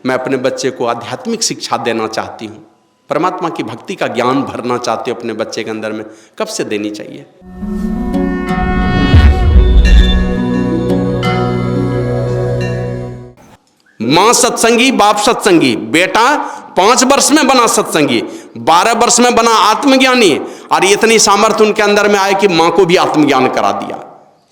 मैं अपने बच्चे को आध्यात्मिक शिक्षा देना चाहती हूँ, परमात्मा की भक्ति का ज्ञान भरना चाहती हूँ अपने बच्चे के अंदर में, कब से देनी चाहिए? माँ सत्संगी, बाप सत्संगी, बेटा 5 वर्ष में बना सत्संगी, 12 वर्ष में बना आत्मज्ञानी, और इतनी सामर्थ्य उनके अंदर में आए कि माँ को भी आत्मज्ञान करा दिया।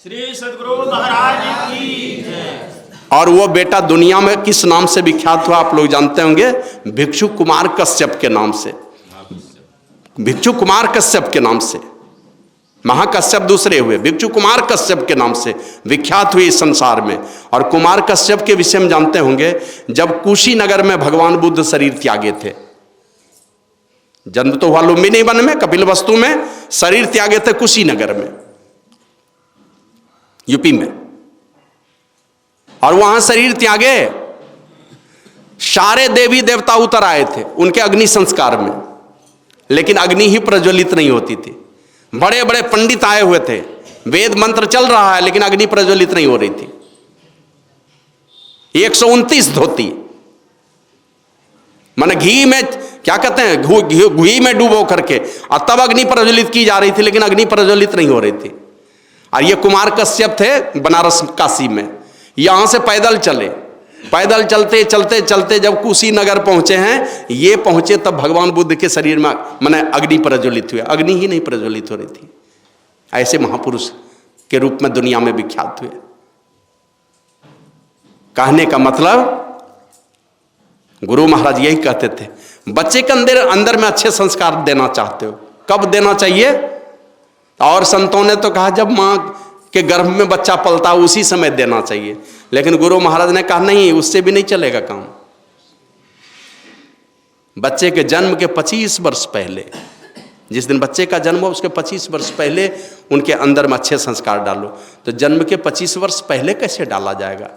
श्री सद्गुरु महाराज की जय। और वो बेटा दुनिया में किस नाम से विख्यात हुआ आप लोग जानते होंगे? भिक्षु कुमार कश्यप के नाम से, भिक्षु कुमार कश्यप के नाम से। महाकश्यप दूसरे हुए, भिक्षु कुमार कश्यप के नाम से विख्यात हुए इस संसार में। और कुमार कश्यप के विषय में जानते होंगे, जब कुशीनगर में भगवान बुद्ध शरीर त्यागे थे, जन्म तो हुआ लुम्बिनी वन में, कपिलवस्तु में, शरीर त्यागे थे कुशीनगर में, यूपी में। और वहां शरीर त्यागे, सारे देवी देवता उतर आए थे उनके अग्नि संस्कार में, लेकिन अग्नि ही प्रज्वलित नहीं होती थी। बड़े बड़े पंडित आए हुए थे, वेद मंत्र चल रहा है, लेकिन अग्नि प्रज्वलित नहीं हो रही थी। 129 धोती, माने घी में, क्या कहते हैं, घी में डूबो करके, और तब अग्नि प्रज्वलित की जा रही थी, लेकिन अग्नि प्रज्वलित नहीं हो रही थी। और ये कुमार कश्यप थे बनारस काशी में, यहां से पैदल चले, पैदल चलते चलते चलते जब कुशीनगर पहुंचे हैं, ये पहुंचे तब भगवान बुद्ध के शरीर में माने अग्नि प्रज्वलित हुए, अग्नि ही नहीं प्रज्वलित हो रही थी। ऐसे महापुरुष के रूप में दुनिया में विख्यात हुए। कहने का मतलब गुरु महाराज यही कहते थे, बच्चे के अंदर में अच्छे संस्कार देना चाहते हो, कब देना चाहिए? और संतों ने तो कहा जब मां के गर्भ में बच्चा पलता उसी समय देना चाहिए, लेकिन गुरु महाराज ने कहा नहीं, उससे भी नहीं चलेगा काम। बच्चे के जन्म के 25 वर्ष पहले, जिस दिन बच्चे का जन्म हो उसके 25 वर्ष पहले उनके अंदर में अच्छे संस्कार डालो। तो जन्म के 25 वर्ष पहले कैसे डाला जाएगा?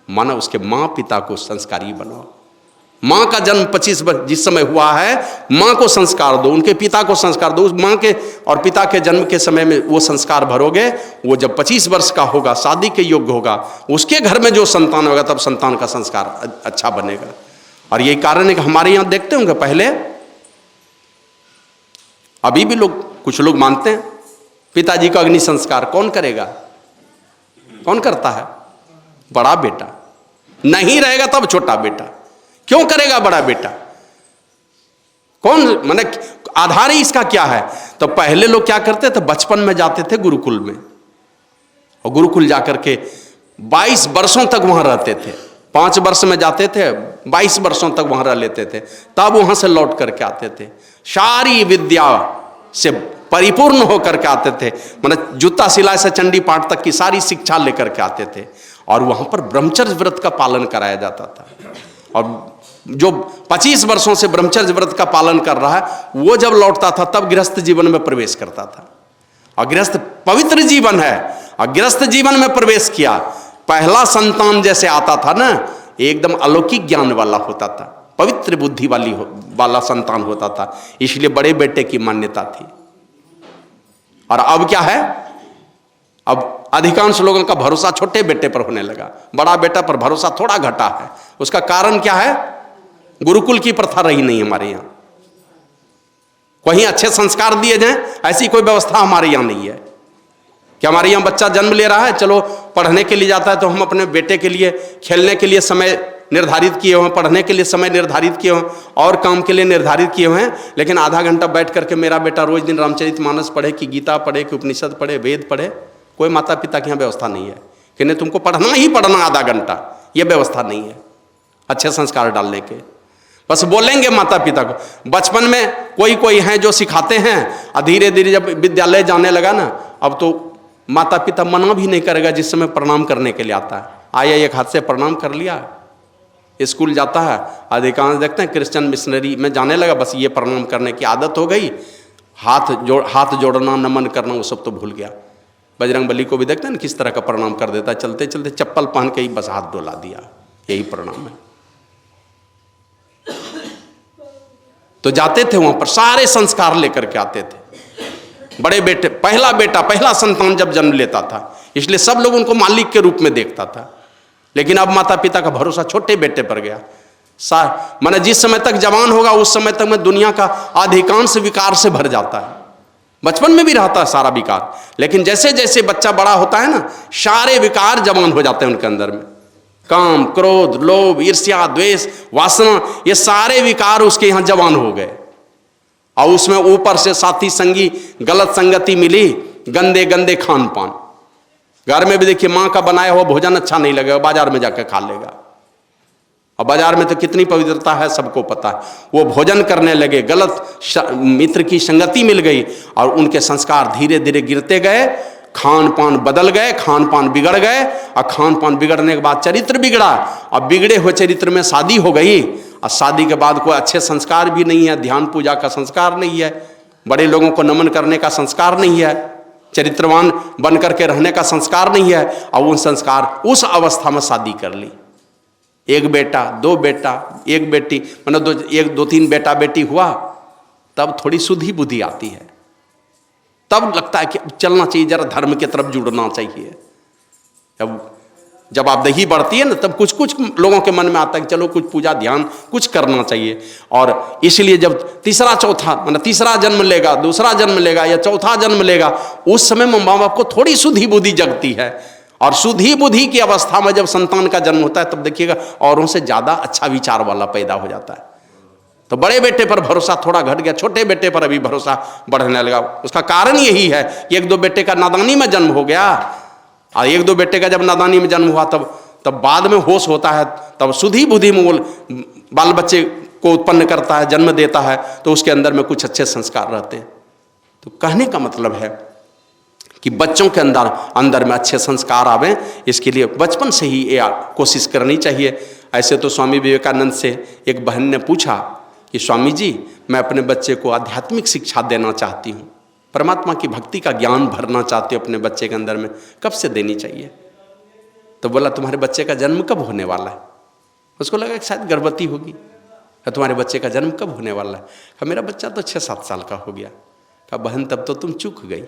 माना उसके माँ पिता को संस्कारी बनाओ। माँ का जन्म 25 वर्ष जिस समय हुआ है, माँ को संस्कार दो, उनके पिता को संस्कार दो। उस माँ के और पिता के जन्म के समय में वो संस्कार भरोगे, वो जब 25 वर्ष का होगा, शादी के योग्य होगा, उसके घर में जो संतान होगा, तब संतान का संस्कार अच्छा बनेगा। और यही कारण है कि हमारे यहाँ देखते होंगे, पहले अभी भी लोग, कुछ लोग मानते हैं पिताजी का अग्नि संस्कार कौन करेगा? कौन करता है? बड़ा बेटा। नहीं रहेगा तब छोटा बेटा। क्यों करेगा बड़ा बेटा? कौन, माने आधार ही इसका क्या है? तो पहले लोग क्या करते थे, बचपन में जाते थे गुरुकुल में, और गुरुकुल जाकर के 22 वर्षों तक वहां रहते थे। 5 वर्ष में जाते थे, 22 वर्षों तक वहां रह लेते थे, तब वहां से लौट करके आते थे, सारी विद्या से परिपूर्ण होकर के आते थे। माने जूता सिलाई से चंडी पाठ तक की सारी शिक्षा लेकर के आते थे। और वहां पर ब्रह्मचर्य व्रत का पालन कराया जाता था। और जो 25 वर्षों से ब्रह्मचर्य व्रत का पालन कर रहा है, वो जब लौटता था तब गृहस्थ जीवन में प्रवेश करता था। और गृहस्थ पवित्र जीवन है, और गृहस्थ जीवन में प्रवेश किया, पहला संतान जैसे आता था ना, एकदम अलौकिक ज्ञान वाला होता था, पवित्र बुद्धि वाला संतान होता था। इसलिए बड़े बेटे की मान्यता थी। और अब क्या है, अब अधिकांश लोगों का भरोसा छोटे बेटे पर होने लगा, बड़ा बेटा पर भरोसा थोड़ा घटा है। उसका कारण क्या है? गुरुकुल की प्रथा रही नहीं हमारे यहाँ। कहीं अच्छे संस्कार दिए जाएं, ऐसी कोई व्यवस्था हमारे यहाँ नहीं है कि हमारे यहाँ बच्चा जन्म ले रहा है, चलो पढ़ने के लिए जाता है तो हम अपने बेटे के लिए खेलने के लिए समय निर्धारित किए हुए हैं, पढ़ने के लिए समय निर्धारित किए हुए हैं, और काम के लिए निर्धारित किए हुए हैं, लेकिन आधा घंटा बैठ करके मेरा बेटा रोज दिन रामचरितमानस पढ़े, कि गीता पढ़े, कि उपनिषद पढ़े, वेद पढ़े, कोई माता पिता की यहाँ व्यवस्था नहीं है कि नहीं तुमको पढ़ना ही पढ़ना आधा घंटा, ये व्यवस्था नहीं है अच्छे संस्कार डालने के। बस बोलेंगे माता पिता को। बचपन में कोई हैं जो सिखाते हैं, और धीरे धीरे जब विद्यालय जाने लगा ना, अब तो माता पिता मना भी नहीं करेगा। जिस समय प्रणाम करने के लिए आता है, आया एक हाथ से प्रणाम कर लिया, स्कूल जाता है, अधिकांश देखते हैं क्रिश्चियन मिशनरी में जाने लगा, बस ये प्रणाम करने की आदत हो गई, हाथ जोड़ना, नमन करना, वो सब तो भूल गया। बजरंगबली को भी देखते हैं ना किस तरह का प्रणाम कर देता है, चलते चलते चप्पल पहन के ही बस हाथ डोला दिया, यही प्रणाम है। तो जाते थे वहां पर, सारे संस्कार लेकर के आते थे। बड़े बेटे, पहला संतान जब जन्म लेता था, इसलिए सब लोग उनको मालिक के रूप में देखता था। लेकिन अब माता पिता का भरोसा छोटे बेटे पर गया, माने जिस समय तक जवान होगा उस समय तक में दुनिया का अधिकांश विकार से भर जाता है। बचपन में भी रहता है सारा विकार, लेकिन जैसे जैसे बच्चा बड़ा होता है ना, सारे विकार जवान हो जाते हैं उनके अंदर में। काम, क्रोध, लोभ, ईर्ष्या, द्वेष, वासना, ये सारे विकार उसके यहाँ जवान हो गए। और उसमें ऊपर से साथी संगी गलत संगति मिली, गंदे गंदे खान पान। घर में भी देखिए माँ का बनाया हुआ भोजन अच्छा नहीं लगेगा, बाजार में जाकर खा लेगा। और बाजार में तो कितनी पवित्रता है सबको पता है। वो भोजन करने लगे, गलत मित्र की संगति मिल गई और उनके संस्कार धीरे धीरे गिरते गए, खान पान बदल गए, खान पान बिगड़ गए। और खान पान बिगड़ने के बाद चरित्र बिगड़ा, और बिगड़े हुए चरित्र में शादी हो गई, और शादी के बाद कोई अच्छे संस्कार भी नहीं है, ध्यान पूजा का संस्कार नहीं है, बड़े लोगों को नमन करने का संस्कार नहीं है, चरित्रवान बन करके रहने का संस्कार नहीं है। और उन संस्कार उस अवस्था में शादी कर ली। एक बेटा, दो बेटा, एक बेटी, मतलब दो तीन बेटा बेटी हुआ, तब थोड़ी सुधी बुद्धि आती है। तब लगता है कि चलना चाहिए, जरा धर्म की तरफ जुड़ना चाहिए। जब आप दही बढ़ती है ना, तब कुछ कुछ लोगों के मन में आता है कि चलो कुछ पूजा ध्यान कुछ करना चाहिए। और इसलिए जब तीसरा चौथा मतलब तीसरा जन्म लेगा, दूसरा जन्म लेगा या चौथा जन्म लेगा, उस समय में माँ बाप को थोड़ी सुधी बुद्धि जगती है। और सुधी बुद्धि की अवस्था में जब संतान का जन्म होता है, तब देखिएगा औरों से ज़्यादा अच्छा विचार वाला पैदा हो जाता है। तो बड़े बेटे पर भरोसा थोड़ा घट गया, छोटे बेटे पर अभी भरोसा बढ़ने लगा। उसका कारण यही है कि एक दो बेटे का नादानी में जन्म हो गया, और एक दो बेटे का जब नादानी में जन्म हुआ तब बाद में होश होता है, तब सुधी बुद्धि में वो बाल बच्चे को उत्पन्न करता है, जन्म देता है, तो उसके अंदर में कुछ अच्छे संस्कार रहते हैं। तो कहने का मतलब है कि बच्चों के अंदर में अच्छे संस्कार आवें, इसके लिए बचपन से ही ये कोशिश करनी चाहिए। ऐसे तो स्वामी विवेकानंद से एक बहन ने पूछा कि स्वामी जी, मैं अपने बच्चे को आध्यात्मिक शिक्षा देना चाहती हूँ, परमात्मा की भक्ति का ज्ञान भरना चाहती हूँ अपने बच्चे के अंदर में, कब से देनी चाहिए? तो बोला तुम्हारे बच्चे का जन्म कब होने वाला है? उसको लगा कि शायद गर्भवती होगी। तुम्हारे बच्चे का जन्म कब होने वाला है? कहा मेरा बच्चा तो 6-7 साल का हो गया। कहा बहन तब तो तुम चूक गई,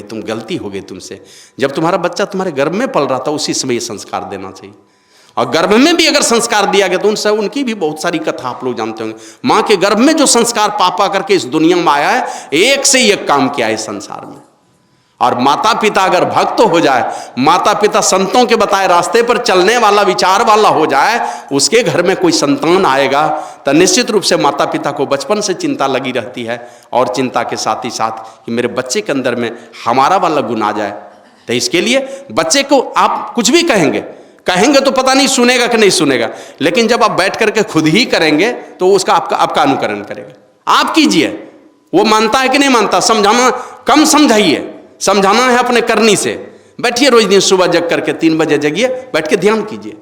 तुम गलती हो गई तुमसे। जब तुम्हारा बच्चा तुम्हारे गर्भ में पल रहा था उसी समय ये संस्कार देना चाहिए। और गर्भ में भी अगर संस्कार दिया गया तो उनकी भी बहुत सारी कथा आप लोग जानते होंगे। माँ के गर्भ में जो संस्कार पा करके इस दुनिया में आया है, एक से एक काम किया है इस संसार में। और माता पिता अगर भक्त हो जाए, माता पिता संतों के बताए रास्ते पर चलने वाला विचार वाला हो जाए, उसके घर में कोई संतान आएगा तो निश्चित रूप से माता पिता को बचपन से चिंता लगी रहती है, और चिंता के साथ ही साथ कि मेरे बच्चे के अंदर में हमारा वाला गुण आ जाए। तो इसके लिए बच्चे को आप कुछ भी कहेंगे तो पता नहीं सुनेगा कि नहीं सुनेगा, लेकिन जब आप बैठ करके खुद ही करेंगे तो उसका आपका अनुकरण करेगा। आप कीजिए, वो मानता है कि नहीं मानता, समझाना कम समझाइए, समझाना है अपने करनी से। बैठिए रोज दिन सुबह जग करके 3 बजे जगिए, बैठ के ध्यान कीजिए।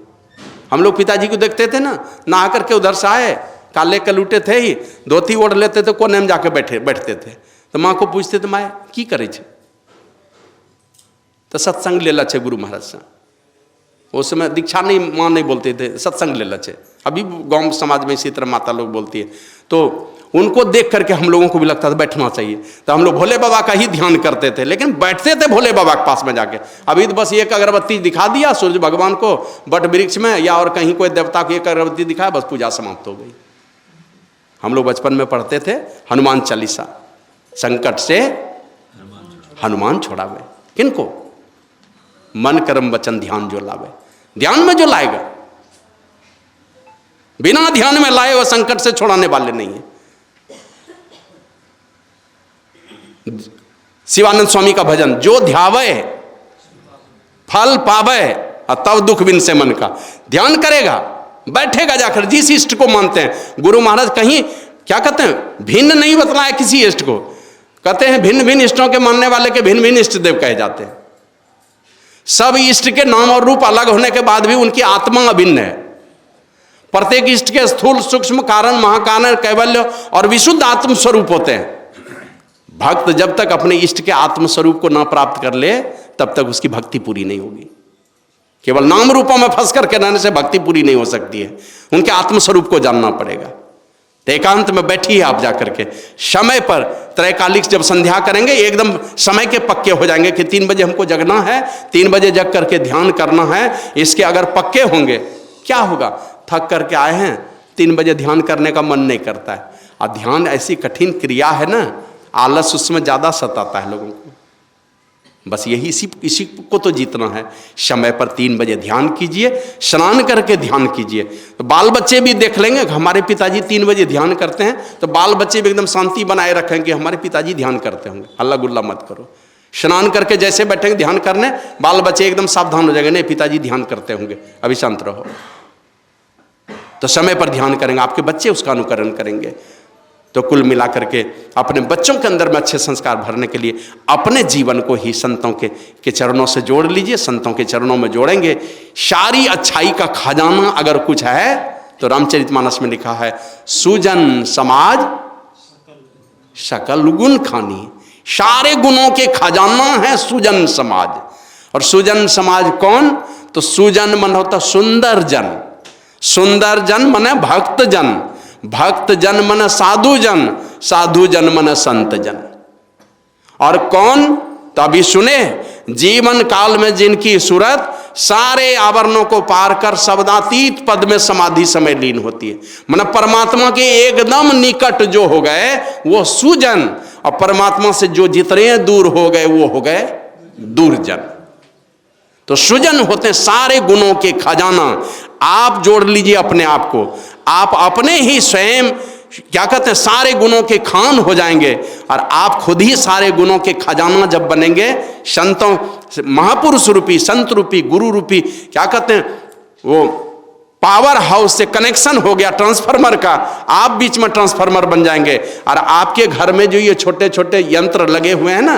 हम लोग पिताजी को देखते थे ना, नहा करके उधर से आए, काले कलूटे थे ही, धोती ओढ़ लेते थे, कोने में जाके बैठते थे। तो माँ को पूछते थे माँ की करे छे? तो सत्संग ले ला गुरु महाराज से। उस समय दीक्षा नहीं, माँ नहीं बोलते थे, सत्संग ले ला। अभी गांव समाज में इसी तरह माता लोग बोलती है। तो उनको देख करके हम लोगों को भी लगता था बैठना चाहिए। तो हम लोग भोले बाबा का ही ध्यान करते थे, लेकिन बैठते थे भोले बाबा के पास में जाके। अभी तो बस एक अगरबत्ती दिखा दिया सूर्य भगवान को बट वृक्ष में, या और कहीं कोई देवता को एक अगरबत्ती दिखाया, बस पूजा समाप्त हो गई। हम लोग बचपन में पढ़ते थे हनुमान चालीसा, संकट से हनुमान छोड़ावे। किनको? मन कर्म वचन ध्यान जो लावे। ध्यान में जो लाएगा, बिना ध्यान में लाए वह संकट से छोड़ाने वाले नहीं है। शिवानंद स्वामी का भजन, जो ध्यावे फल पावे और तब दुख बिन से मन का। ध्यान करेगा, बैठेगा जाकर, जिस इष्ट को मानते हैं। गुरु महाराज कहीं क्या कहते हैं, भिन्न नहीं बतलाया किसी इष्ट को। कहते हैं भिन्न भिन्न इष्टों के मानने वाले के भिन्न भिन्न इष्ट देव कहे जाते हैं। सब इष्ट के नाम और रूप अलग होने के बाद भी उनकी आत्मा अभिन्न है। प्रत्येक इष्ट के स्थूल सूक्ष्म कारण महाकारण कैवल्य और विशुद्ध आत्म स्वरूप होते हैं। भक्त जब तक अपने इष्ट के आत्म स्वरूप को ना प्राप्त कर ले, तब तक उसकी भक्ति पूरी नहीं होगी। केवल नाम रूपों में फंस करके रहने से भक्ति पूरी नहीं हो सकती है। उनके आत्म स्वरूप को जानना पड़ेगा। तो एकांत में बैठिए आप जाकर के, समय पर त्रैकालिक जब संध्या करेंगे एकदम समय के पक्के हो जाएंगे कि 3 बजे हमको जगना है, 3 बजे जग करके ध्यान करना है। इसके अगर पक्के होंगे क्या होगा, थक करके आए हैं, 3 बजे ध्यान करने का मन नहीं करता है। और ध्यान ऐसी कठिन क्रिया है ना, आलस उसमें ज़्यादा सताता है लोगों को। बस यही इसी को तो जीतना है। समय पर 3 बजे ध्यान कीजिए, स्नान करके ध्यान कीजिए। तो बाल बच्चे भी देख लेंगे हमारे पिताजी 3 बजे ध्यान करते हैं, तो बाल बच्चे भी एकदम शांति बनाए रखेंगे, हमारे पिताजी ध्यान करते होंगे। हल्ला गुल्ला मत करो। स्नान करके जैसे बैठेंगे ध्यान करने, बाल बच्चे एकदम सावधान हो जाएंगे, नहीं पिताजी ध्यान करते होंगे, अभी शांत रहो। तो समय पर ध्यान करेंगे, आपके बच्चे उसका अनुकरण करेंगे। तो कुल मिलाकर के अपने बच्चों के अंदर में अच्छे संस्कार भरने के लिए अपने जीवन को ही संतों के चरणों से जोड़ लीजिए। संतों के चरणों में जोड़ेंगे, सारी अच्छाई का खजाना अगर कुछ है तो रामचरितमानस में लिखा है, सुजन समाज सकल गुण खानी। सारे गुणों के खजाना है सुजन समाज। और सुजन समाज कौन? तो सुजन मन होता सुंदर जन, सुंदर जन मन भक्त जन, भक्त जन मन साधु जन, साधु जन मन संत जन। और कौन? तो अभी सुने, जीवन काल में जिनकी सूरत सारे आवरणों को पार कर शब्दातीत पद में समाधि समय लीन होती है, मतलब परमात्मा के एकदम निकट जो हो गए वो सुजन, और परमात्मा से जो जितने दूर हो गए वो हो गए दूरजन। तो सुजन होते सारे गुणों के खजाना। आप जोड़ लीजिए अपने आप को, आप अपने ही स्वयं क्या कहते हैं सारे गुणों के खान हो जाएंगे, और आप खुद ही सारे गुणों के खजाना जब बनेंगे, संतों महापुरुष रूपी, संत रूपी, गुरु रूपी क्या कहते हैं वो पावर हाउस से कनेक्शन हो गया ट्रांसफार्मर का, आप बीच में ट्रांसफार्मर बन जाएंगे। और आपके घर में जो ये छोटे छोटे यंत्र लगे हुए हैं ना,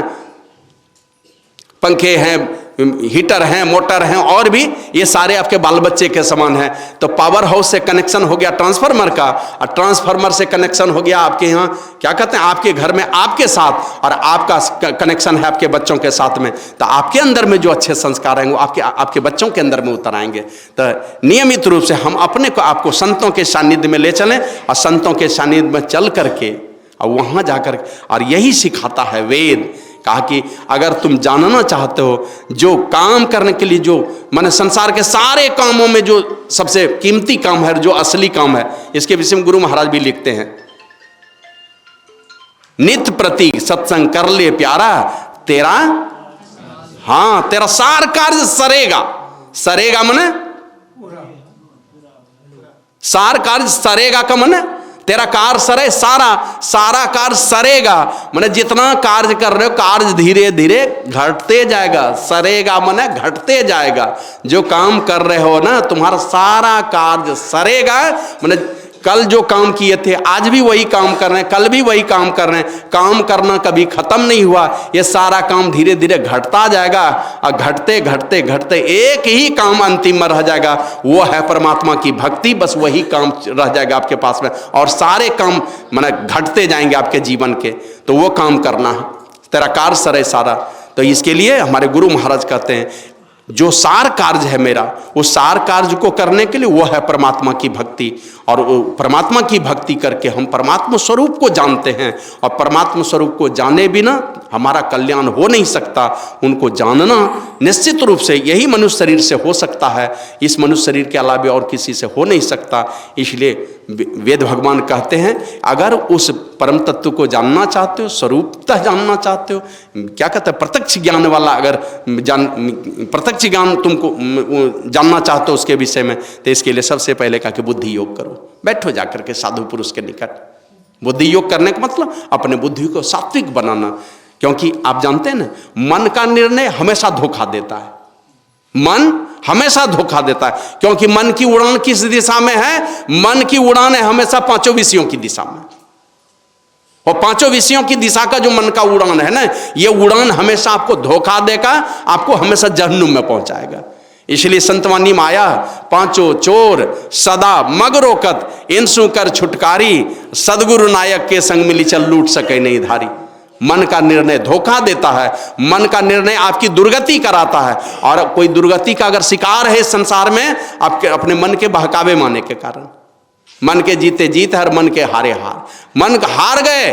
पंखे हैं, हीटर हैं, मोटर हैं, और भी ये सारे आपके बाल बच्चे के समान हैं। तो पावर हाउस से कनेक्शन हो गया ट्रांसफार्मर का, और ट्रांसफार्मर से कनेक्शन हो गया आपके यहाँ क्या कहते हैं आपके घर में आपके साथ, और आपका कनेक्शन है आपके बच्चों के साथ में। तो आपके अंदर में जो अच्छे संस्कार हैं वो आपके बच्चों के अंदर में उतर आएंगे। तो नियमित रूप से हम अपने को आपको संतों के सानिध्य में ले चलें, और संतों के सानिध्य में चल करके और वहाँ जाकर, और यही सिखाता है वेद। कहा कि अगर तुम जानना चाहते हो जो काम करने के लिए, जो माने संसार के सारे कामों में जो सबसे कीमती काम है, जो असली काम है, इसके विषय में गुरु महाराज भी लिखते हैं, नित्य प्रति सत्संग कर ले प्यारा तेरा, हाँ तेरा सार कार्य सरेगा। सरेगा माने सार कार्य सरेगा का माने तेरा कार्य सरे, सारा कार्य सरेगा माने जितना कार्य कर रहे हो कार्य धीरे धीरे घटते जाएगा। सरेगा माने घटते जाएगा। जो काम कर रहे हो ना तुम्हारा सारा कार्य सरेगा, माने कल जो काम किए थे आज भी वही काम कर रहे हैं, कल भी वही काम कर रहे हैं। काम करना कभी खत्म नहीं हुआ, ये सारा काम धीरे धीरे घटता जाएगा, और घटते घटते घटते एक ही काम अंतिम में रह जाएगा, वो है परमात्मा की भक्ति। बस वही काम रह जाएगा आपके पास में, और सारे काम माने घटते जाएंगे आपके जीवन के। तो वो काम करना है, तेरा कार्य सरे सारा। तो इसके लिए हमारे गुरु महाराज कहते हैं जो सार कार्य है मेरा, वो सार कार्य को करने के लिए वो है परमात्मा की भक्ति। और परमात्मा की भक्ति करके हम परमात्मा स्वरूप को जानते हैं, और परमात्मा स्वरूप को जाने बिना हमारा कल्याण हो नहीं सकता। उनको जानना निश्चित रूप से यही मनुष्य शरीर से हो सकता है, इस मनुष्य शरीर के अलावा और किसी से हो नहीं सकता। इसलिए वेद भगवान कहते हैं अगर उस परम तत्व को जानना चाहते हो, स्वरूपतः जानना चाहते हो, क्या कहते हैं प्रत्यक्ष ज्ञान वाला, अगर प्रत्यक्ष ज्ञान तुमको जानना चाहते हो उसके विषय में, तो इसके लिए सबसे पहले कहा कि बुद्धि योग करो। बैठो जाकर के साधु पुरुष के निकट। बुद्धि योग करने का मतलब अपने बुद्धि को सात्विक बनाना, क्योंकि आप जानते हैं ना मन का निर्णय हमेशा धोखा देता है। मन हमेशा धोखा देता है, क्योंकि मन की उड़ान किस दिशा में है? मन की उड़ान है हमेशा 5 विषयों की दिशा में, और 5 विषयों की दिशा का जो मन का उड़ान है ना, ये उड़ान हमेशा आपको धोखा देगा, आपको हमेशा जहन्नुम में पहुंचाएगा। इसलिए संतवानी में आया 5 चोर सदा मग रोकत, इनसु कर छुटकारी, सदगुरु नायक के संग मिली चल लूट सके नहीं धारी। मन का निर्णय धोखा देता है, मन का निर्णय आपकी दुर्गति कराता है। और कोई दुर्गति का अगर शिकार है इस संसार में, आपके अपने मन के बहकावे माने के कारण, मन के जीते जीत है और मन के हारे हार। मन हार गए,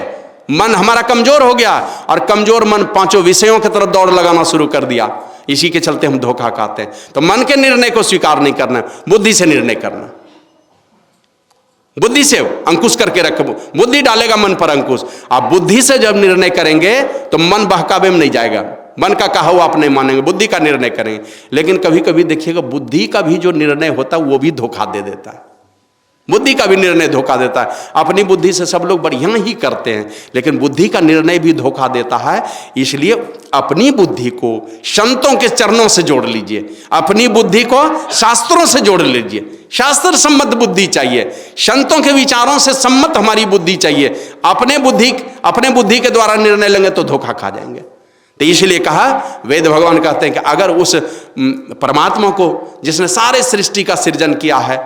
मन हमारा कमजोर हो गया, और कमजोर मन 5 विषयों की तरफ दौड़ लगाना शुरू कर दिया। इसी के चलते हम धोखा खाते हैं। तो मन के निर्णय को स्वीकार नहीं करना, बुद्धि से निर्णय करना। बुद्धि से अंकुश करके रखो, बुद्धि डालेगा मन पर अंकुश। आप बुद्धि से जब निर्णय करेंगे तो मन बहकावे में नहीं जाएगा, मन का कहा हुआ आप नहीं मानेंगे, बुद्धि का निर्णय करेंगे। लेकिन कभी कभी देखिएगा बुद्धि का भी जो निर्णय होता है वो भी धोखा दे देता है, बुद्धि का भी निर्णय धोखा देता है। अपनी बुद्धि से सब लोग बढ़िया ही करते हैं, लेकिन बुद्धि का निर्णय भी धोखा देता है। इसलिए अपनी बुद्धि को संतों के चरणों से जोड़ लीजिए, अपनी बुद्धि को शास्त्रों से जोड़ लीजिए। शास्त्र सम्मत बुद्धि चाहिए, संतों के विचारों से सम्मत हमारी बुद्धि चाहिए। अपने बुद्धि के द्वारा निर्णय लेंगे तो धोखा खा जाएंगे। तो इसलिए कहा, वेद भगवान कहते हैं कि अगर उस परमात्मा को जिसने सारे सृष्टि का सृजन किया है,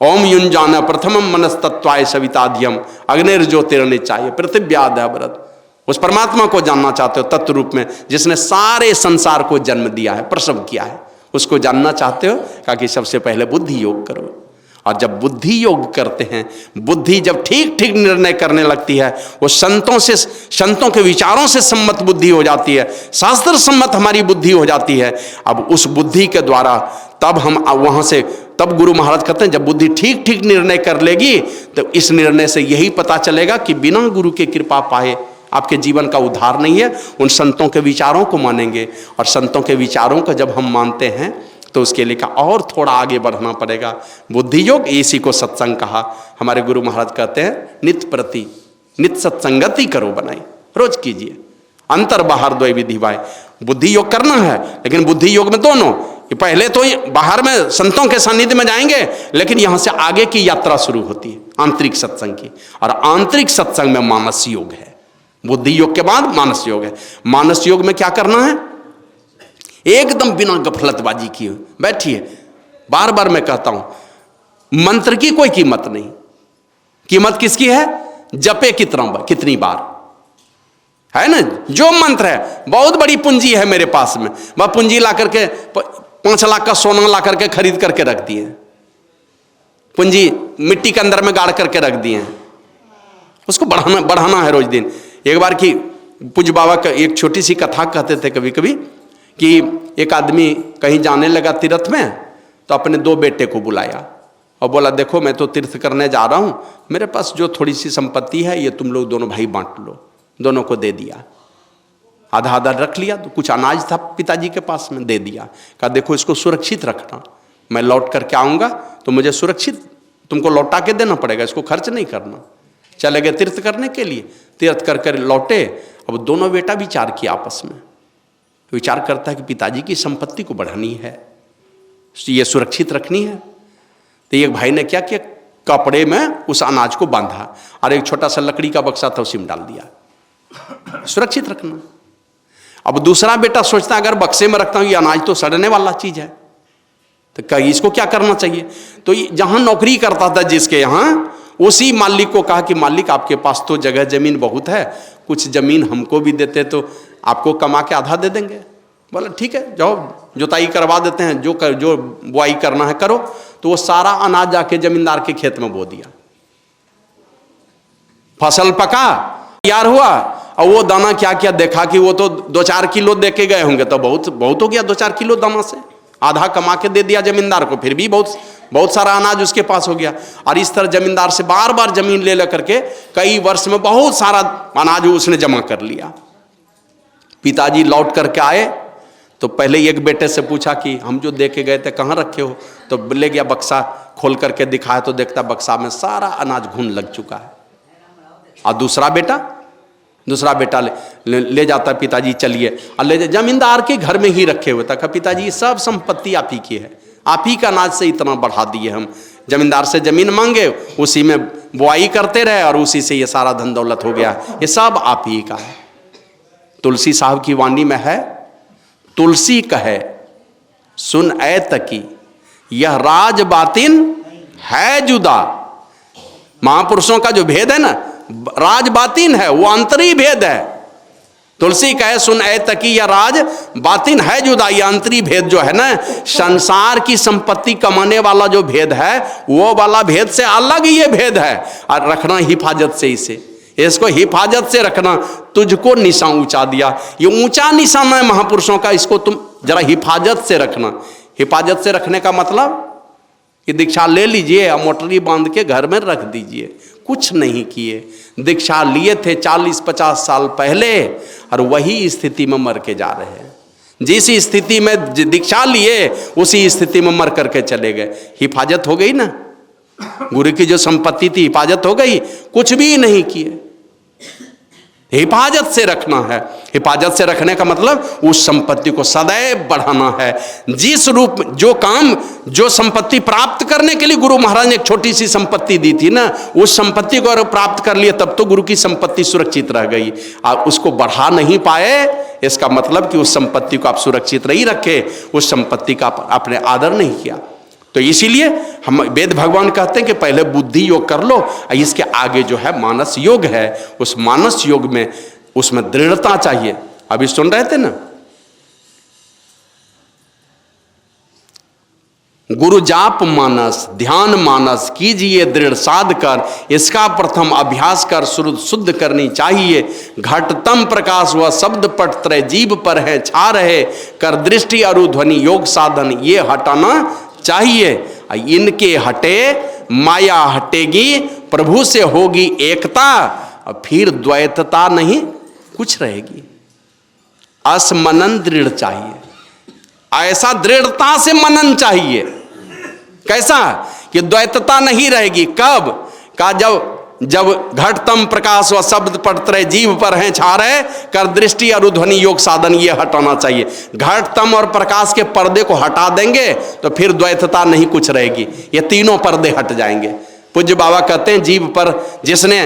ओम युंजान प्रथमम मनस्तत्वाय सविताध्यम अग्निर्ज्योतिर्निचाय पृथिव्याद्य व्रत। उस परमात्मा को जानना चाहते हो तत्व रूप में, जिसने सारे संसार को जन्म दिया है, प्रसव किया है, उसको जानना चाहते हो, कहा कि सबसे पहले बुद्धि योग करो। और जब बुद्धि योग करते हैं, बुद्धि जब ठीक ठीक निर्णय करने लगती है, वो संतों के विचारों से सम्मत बुद्धि हो जाती है, शास्त्र सम्मत हमारी बुद्धि हो जाती है। अब उस बुद्धि के द्वारा तब हम वहां से, तब गुरु महाराज कहते हैं जब बुद्धि ठीक ठीक निर्णय कर लेगी तो इस निर्णय से यही पता चलेगा कि बिना गुरु की कृपा पाए आपके जीवन का उद्धार नहीं है। उन संतों के विचारों को मानेंगे, और संतों के विचारों को जब हम मानते हैं तो उसके लिए और थोड़ा आगे बढ़ना पड़ेगा। बुद्धि योग, इसी को सत्संग कहा। हमारे गुरु महाराज कहते हैं नित्य सत्संगति करो बनाई, रोज कीजिए, अंतर बाहर द्वय विधिवाय। बुद्धि योग करना है, लेकिन बुद्धि योग में दोनों, पहले तो बाहर में संतों के सानिध्य में जाएंगे, लेकिन यहां से आगे की यात्रा शुरू होती है आंतरिक सत्संग की। और आंतरिक सत्संग में मानस योग है, बुद्धि योग के बाद मानस योग है। मानस योग में क्या करना है? एकदम बिना गफलतबाजी किए बैठिए। बार बार मैं कहता हूं, मंत्र की कोई कीमत नहीं। कीमत किसकी है? जपे कितनी बार, है ना। जो मंत्र है, बहुत बड़ी पूंजी है मेरे पास में, वह पूंजी ला करके 5 लाख का सोना ला करके खरीद करके रख दिए, पूंजी मिट्टी के अंदर में गाड़ करके रख दिए हैं, उसको बढ़ाना है रोज दिन। एक बार की पूज्य बाबा का एक छोटी सी कथा कहते थे कभी कभी, कि एक आदमी कहीं जाने लगा तीर्थ में, तो अपने 2 बेटे को बुलाया और बोला, देखो मैं तो तीर्थ करने जा रहा हूं, मेरे पास जो थोड़ी सी संपत्ति है ये तुम लोग दोनों भाई बांट लो। दोनों को दे दिया, आधा आधा रख लिया, तो कुछ अनाज था पिताजी के पास में, दे दिया। कहा देखो इसको सुरक्षित रखना, मैं लौट करके आऊँगा तो मुझे सुरक्षित तुमको लौटा के देना पड़ेगा, इसको खर्च नहीं करना। चले गए तीर्थ करने के लिए, तीर्थ कर कर लौटे। अब दोनों बेटा विचार किया आपस में, विचार करता है कि पिताजी की संपत्ति को बढ़ानी है, ये सुरक्षित रखनी है। तो एक भाई ने क्या किया, कपड़े में उस अनाज को बांधा और एक छोटा सा लकड़ी का बक्सा था उसी में डाल दिया, सुरक्षित रखना। अब दूसरा बेटा सोचता अगर बक्से में रखता हूं ये अनाज तो सड़ने वाला चीज है, तो कहीं इसको क्या करना चाहिए। तो जहां नौकरी करता था जिसके यहाँ, उसी मालिक को कहा कि मालिक आपके पास तो जगह जमीन बहुत है, कुछ जमीन हमको भी देते तो आपको कमा के आधा दे देंगे। बोला ठीक है, जाओ जुताई करवा देते हैं, जो बुआई करना है करो। तो वो सारा अनाज जाके जमींदार के खेत में बो दिया, फसल पका, तैयार हुआ, और वो दाना क्या किया, देखा कि वो तो 2-4 किलो दे के गए होंगे, तो बहुत हो गया 2-4 किलो दाना से, आधा कमा के दे दिया जमींदार को, फिर भी बहुत सारा अनाज उसके पास हो गया। और इस तरह जमींदार से बार बार जमीन ले लेकर के कई वर्ष में बहुत सारा अनाज उसने जमा कर लिया। पिताजी लौट करके आए तो पहले एक बेटे से पूछा कि हम जो दे के गए थे कहाँ रखे हो, तो ले गया, बक्सा खोल करके दिखाया तो देखता बक्सा में सारा अनाज घुन लग चुका है। और दूसरा बेटा ले जाता, पिताजी चलिए, और ले जमींदार के घर में ही रखे हुए था। कहा पिताजी सब संपत्ति आप ही की है, आप ही का अनाज से इतना बढ़ा दिए हम, जमींदार से जमीन मांगे, उसी में बुआई करते रहे और उसी से ये सारा धन दौलत हो गया, ये सब आप ही का है। तुलसी साहब की वाणी में है, तुलसी कहे सुन ऐ तकी यह राज बातिन है जुदा। महापुरुषों का जो भेद है ना, राज बातिन है, वो अंतरी भेद है। तुलसी कहे सुन ऐ तकी यह राज बातिन है जुदा, ये अंतरी भेद जो है ना, संसार की संपत्ति कमाने वाला जो भेद है, वो वाला भेद से अलग ये भेद है। और रखना हिफाजत से, इसे इसको हिफाजत से रखना। तुझको निशा ऊंचा दिया, ये ऊंचा निशाना है महापुरुषों का, इसको तुम जरा हिफाजत से रखना। हिफाजत से रखने का मतलब कि दीक्षा ले लीजिए और मोटरी बांध के घर में रख दीजिए। कुछ नहीं किए। दीक्षा लिए थे 40-50 साल पहले और वही स्थिति में मर के जा रहे हैं। जिस स्थिति में दीक्षा लिए उसी स्थिति में मर करके चले गए। हिफाजत हो गई ना, गुरु की जो संपत्ति थी हिफाजत हो गई, कुछ भी नहीं किए। हिफाजत से रखना है। हिफाजत से रखने का मतलब उस संपत्ति को सदैव बढ़ाना है। जिस रूप जो काम जो संपत्ति प्राप्त करने के लिए गुरु महाराज ने एक छोटी सी संपत्ति दी थी ना, उस संपत्ति को अगर प्राप्त कर लिए तब तो गुरु की संपत्ति सुरक्षित रह गई। आप उसको बढ़ा नहीं पाए, इसका मतलब कि उस संपत्ति को आप सुरक्षित नहीं रखे, उस संपत्ति का आपने आदर नहीं किया। तो इसीलिए हम वेद भगवान कहते हैं कि पहले बुद्धि योग कर लो, इसके आगे जो है मानस योग है। उस मानस योग में उसमें दृढ़ता चाहिए। अभी सुन रहे थे ना, गुरु जाप मानस ध्यान मानस कीजिए दृढ़ साध कर, इसका प्रथम अभ्यास कर शुद्ध करनी चाहिए। घटतम प्रकाश व शब्द पट त्रय जीव पर है छा रहे, कर दृष्टि अरु ध्वनि योग साधन ये हटाना चाहिए। इनके हटे माया हटेगी, प्रभु से होगी एकता, और फिर द्वैतता नहीं कुछ रहेगी। असमनन दृढ़ चाहिए, ऐसा दृढ़ता से मनन चाहिए। कैसा कि द्वैतता नहीं रहेगी। कब का जब घटतम प्रकाश व शब्द पड़तरे जीव पर हैं छा रहे, कर दृष्टि अरुध्वनि योग साधन ये हटाना चाहिए। घटतम और प्रकाश के पर्दे को हटा देंगे तो फिर द्वैतता नहीं कुछ रहेगी, ये तीनों पर्दे हट जाएंगे। पूज्य बाबा कहते हैं जीव पर जिसने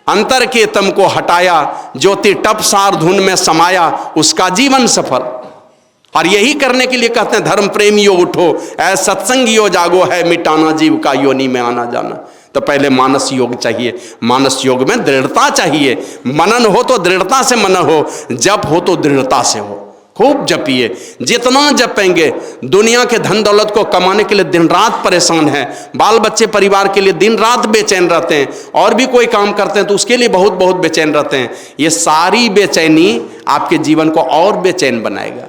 अंतर के तम को हटाया, ज्योति टप सार धुन में समाया, उसका जीवन सफल। और यही करने के लिए कहते हैं धर्म प्रेमियों उठो, ऐ सत्संगियों जागो, है मिटाना जीव का योनि में आना जाना। तो पहले मानस योग चाहिए, मानस योग में दृढ़ता चाहिए। मनन हो तो दृढ़ता से मनन हो, जप हो तो दृढ़ता से हो। खूब जपिए, जितना जपेंगे। दुनिया के धन दौलत को कमाने के लिए दिन रात परेशान है, बाल बच्चे परिवार के लिए दिन रात बेचैन रहते हैं, और भी कोई काम करते हैं तो उसके लिए बहुत बहुत बेचैन रहते हैं। ये सारी बेचैनी आपके जीवन को और बेचैन बनाएगा।